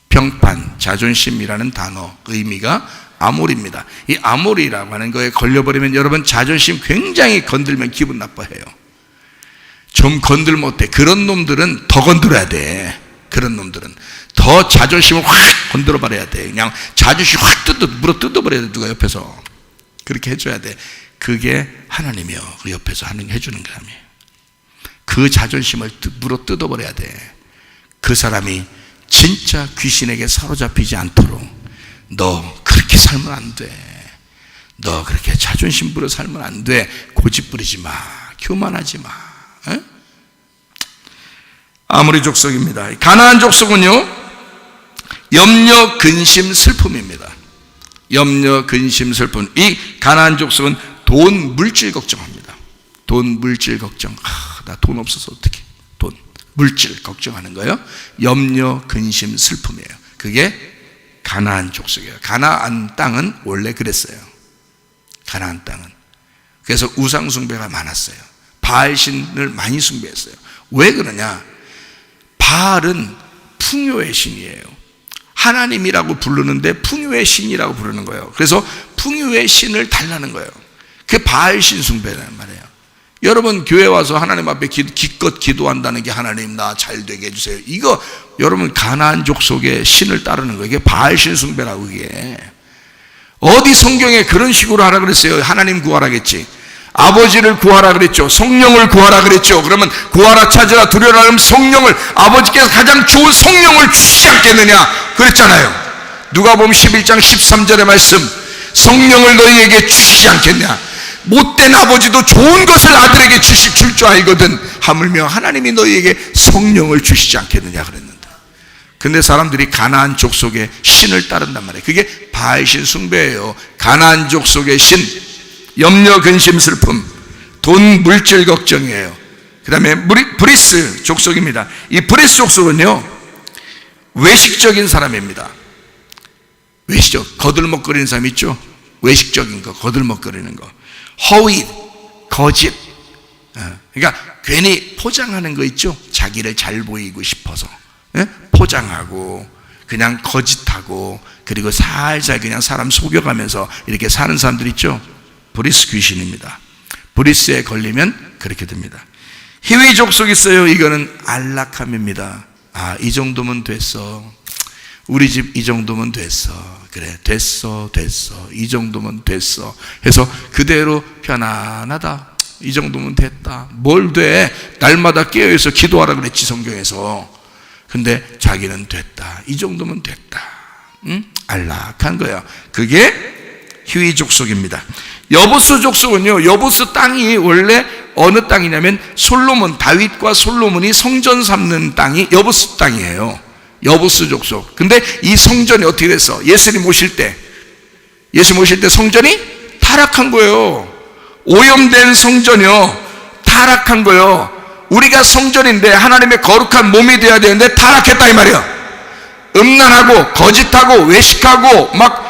평판, 자존심이라는 단어 의미가 아모리입니다. 이 아모리라고 하는 거에 걸려버리면 여러분 자존심 굉장히 건들면 기분 나빠해요. 좀 건들 못해. 그런 놈들은 더 건드려야 돼. 그런 놈들은 더 자존심을 확 건드려 버려야 돼. 그냥 자존심 확 물어 뜯어버려야 돼. 누가 옆에서 그렇게 해줘야 돼. 그게 하나님이요. 그 옆에서 해주는 사람이에요. 그 자존심을 물어 뜯어버려야 돼. 그 사람이 진짜 귀신에게 사로잡히지 않도록 너 그렇게 살면 안 돼. 너 그렇게 자존심 부려 살면 안 돼. 고집 부리지 마. 교만하지 마. 에? 아모리 족속입니다. 가나안 족속은요, 염려, 근심, 슬픔입니다. 염려, 근심, 슬픔. 이 가나안 족속은 돈, 물질 걱정합니다. 돈, 물질 걱정. 나 돈 없어서 어떡해. 돈, 물질 걱정하는 거예요. 염려, 근심, 슬픔이에요. 그게 가나안 족속이에요. 가나안 땅은 원래 그랬어요. 가나안 땅은. 그래서 우상 숭배가 많았어요. 바알신을 많이 숭배했어요. 왜 그러냐? 바알은 풍요의 신이에요. 하나님이라고 부르는데 풍요의 신이라고 부르는 거예요. 그래서 풍요의 신을 달라는 거예요. 그게 바알신 숭배라는 말이에요. 여러분 교회 와서 하나님 앞에 기껏 기도한다는 게 하나님 나 잘 되게 해주세요. 이거 여러분 가나안 족속의 신을 따르는 거예요. 이게 바알신 숭배라고. 이게 어디 성경에 그런 식으로 하라 그랬어요? 하나님 구하라겠지. 아버지를 구하라 그랬죠. 성령을 구하라 그랬죠. 그러면 구하라 찾으라 두려라 하면 성령을, 아버지께서 가장 좋은 성령을 주시지 않겠느냐 그랬잖아요. 누가복음 11장 13절의 말씀, 성령을 너희에게 주시지 않겠냐. 못된 아버지도 좋은 것을 아들에게 줄 줄 알거든. 하물며 하나님이 너희에게 성령을 주시지 않겠느냐 그랬는데, 근데 사람들이 가나안 족속의 신을 따른단 말이에요. 그게 바알신 숭배예요. 가나안 족속의 신, 염려, 근심, 슬픔, 돈, 물질 걱정이에요. 그 다음에 브리스 족속입니다. 이 브리스 족속은요, 외식적인 사람입니다. 외식적, 거들먹거리는 사람 있죠? 외식적인 거, 거들먹거리는 거. 허위, 거짓. 그러니까 괜히 포장하는 거 있죠? 자기를 잘 보이고 싶어서 포장하고 그냥 거짓하고, 그리고 살살 그냥 사람 속여가면서 이렇게 사는 사람들 있죠? 브리스 귀신입니다. 브리스에 걸리면 그렇게 됩니다. 히위 족속 있어요. 이거는 안락함입니다. 아, 이 정도면 됐어. 우리 집 이 정도면 됐어. 그래, 됐어. 이 정도면 됐어. 해서 그대로 편안하다. 이 정도면 됐다. 뭘 돼? 날마다 깨어있어 기도하라 그랬지, 성경에서. 근데 자기는 됐다. 이 정도면 됐다. 안락한 거야. 그게 히위 족속입니다. 여부스 족속은요, 여부스 땅이 원래 어느 땅이냐면 솔로몬, 다윗과 솔로몬이 성전 삼는 땅이 여부스 땅이에요. 여부스 족속. 근데 이 성전이 어떻게 됐어? 예수님 모실 때 성전이 타락한 거예요. 오염된 성전이요, 타락한 거예요. 우리가 성전인데 하나님의 거룩한 몸이 되어야 되는데 타락했다 이 말이야. 음란하고 거짓하고 외식하고 막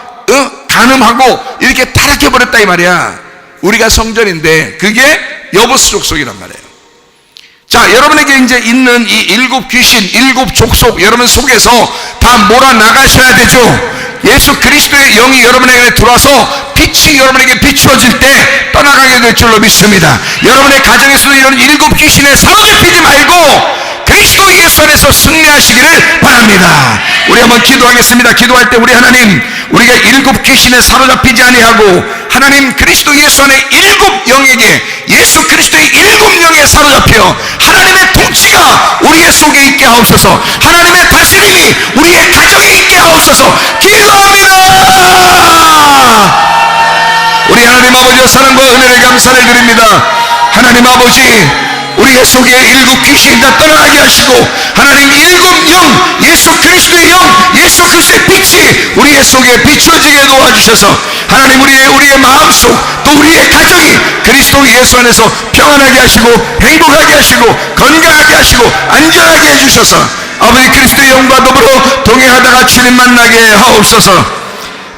간음하고 이렇게 타락해버렸다 이 말이야. 우리가 성전인데 그게 여부스 족속이란 말이에요. 자, 여러분에게 이제 있는 이 일곱 귀신, 일곱 족속 여러분 속에서 다 몰아나가셔야 되죠. 예수 그리스도의 영이 여러분에게 들어와서 빛이 여러분에게 비추어질 때 떠나가게 될 줄로 믿습니다. 여러분의 가정에서도 이런 일곱 귀신에 사로잡히지 말고 그리스도 예수 안에서 승리하시기를 바랍니다. 우리 한번 기도하겠습니다. 기도할 때 우리 하나님, 우리가 일곱 귀신에 사로잡히지 아니하고 하나님 그리스도 예수 안에 일곱 영에게, 예수 그리스도의 일곱 영에 사로잡혀 하나님의 통치가 우리의 속에 있게 하옵소서. 하나님의 다스림이 우리의 가정에 있게 하옵소서. 기도합니다. 우리 하나님 아버지의 사랑과 은혜를 감사를 드립니다. 하나님 아버지, 우리의 속에 일곱 귀신이 다 떠나가게 하시고 하나님 일곱 영, 예수 그리스도의 영, 예수 그리스도의 빛이 우리의 속에 비춰지게 도와주셔서 하나님 우리의 마음속, 또 우리의 가정이 그리스도 예수 안에서 평안하게 하시고 행복하게 하시고 건강하게 하시고 안전하게 해주셔서 아버지 그리스도의 영과 더불어 동행하다가 주님 만나게 하옵소서.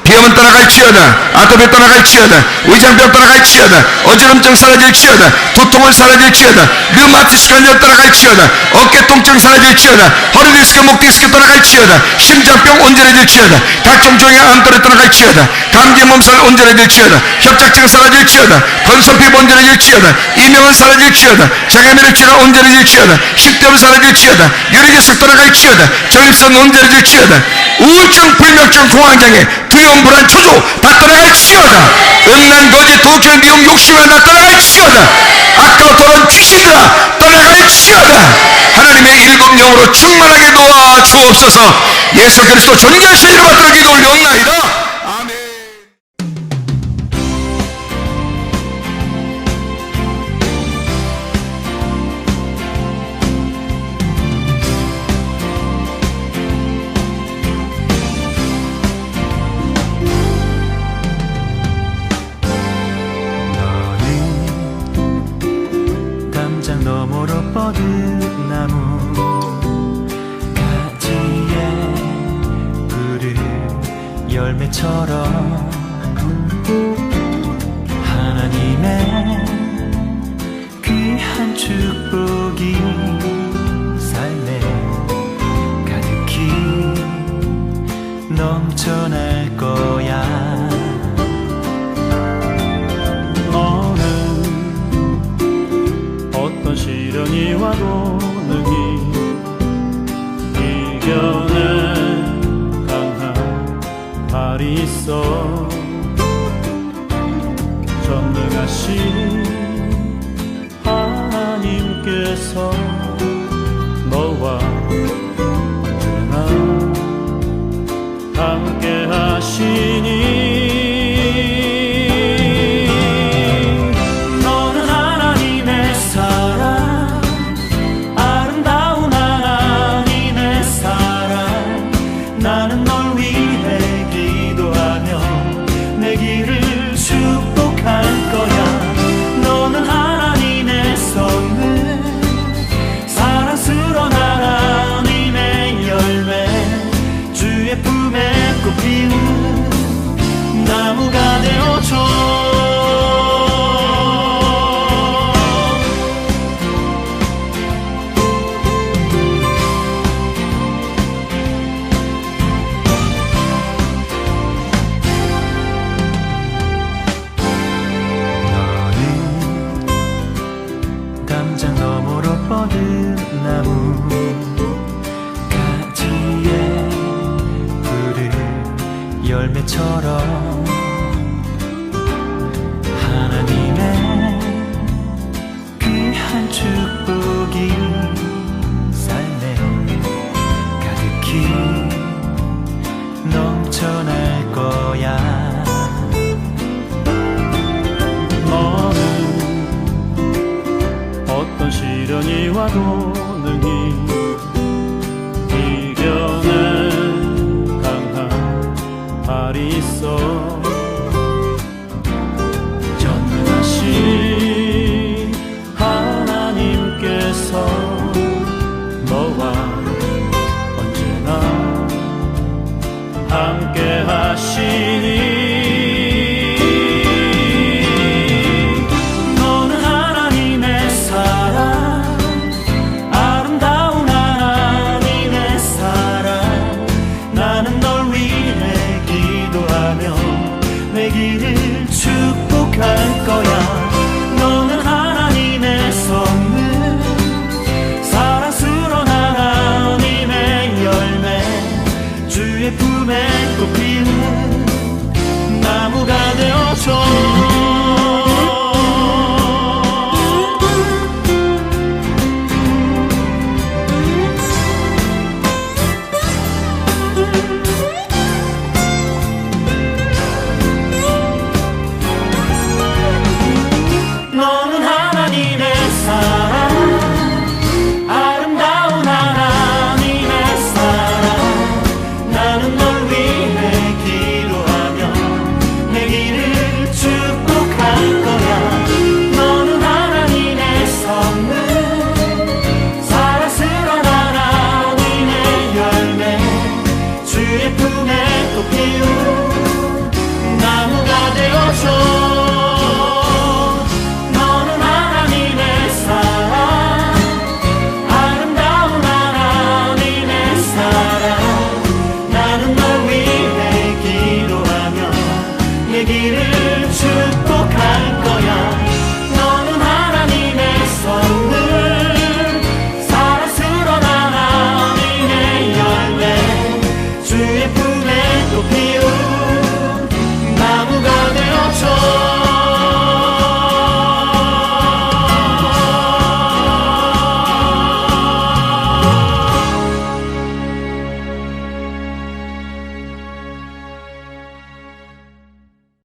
비염은 떠나갈지어다, 아토피 떠나갈지어다, 위장병 떠나갈지어다, 어지럼증 사라질지어다, 두통은 사라질지어다, 류마티스 관절 떠나갈지어다, 어깨 통증 사라질지어다, 허리 디스크, 목 디스크 떠나갈지어다, 심장병 온전해질지어다, 각종 종양 암tor이 떠나갈지어다, 감기 몸살 온전해질지어다, 협착증 사라질지어다, 건선피 온전해질지어다, 이명은 사라질지어다, 장애면역 질환 온전해질지어다, 식도염 사라질지어다, 유리기습 떠나갈지어다, 전립선 온전해질지어다, 우울증, 불면증, 공황장애, 두려움, 불안, 초조 다 떠나갈지어다. 음란, 거짓, 도둑질, 미움, 욕심을 다 떠나갈지어다. 악과 더러운 귀신들아 떠나갈지어다. 하나님의 일곱 영으로 충만하게 도와 주옵소서. 예수 그리스도 존귀하신 이름 받들어 기도 올려옵나이다. 아멘. 너머로 뻗은 나무 가지에 푸른 열매처럼 하나님의 귀한 축복이 삶에 가득히 넘쳐날 거야. 어떤 시련이 와도 능히 이겨낸 강한 발이 있어. 전능하신 하나님께서 너와 언제나 함께 하시니 널 위해 기도하며 내 길을 축복할 거야. 너는 하나님의 선물, 사랑스러운 하나님의 열매, 주의 품에 꽃 피운 나무가 되어줘. 담장 너머로 뻗은 나무 가지에 푸른 열매처럼 하나님의 귀한 축복이 삶에 가득히 넘쳐날 거야. 어떤 시련이 와도 능히 이겨낸 강한 발이 있어. 전능하신 하나님께서 너와 언제나 함께 하시니 내 길을 축복할 거야. 너는 하나님의 선물, 사랑스러운 하나님의 열매, 주의 품에 꽃 피는 나무가 되어줘. 너는 하나님의 사랑, 아름다운 하나님의 사랑. 나는 널 위해 기도하며 내 길을 축복할 거야. 너는 하나님의 선물, 사랑스러운 하나님의 열매, 주의 품에 꽃 피운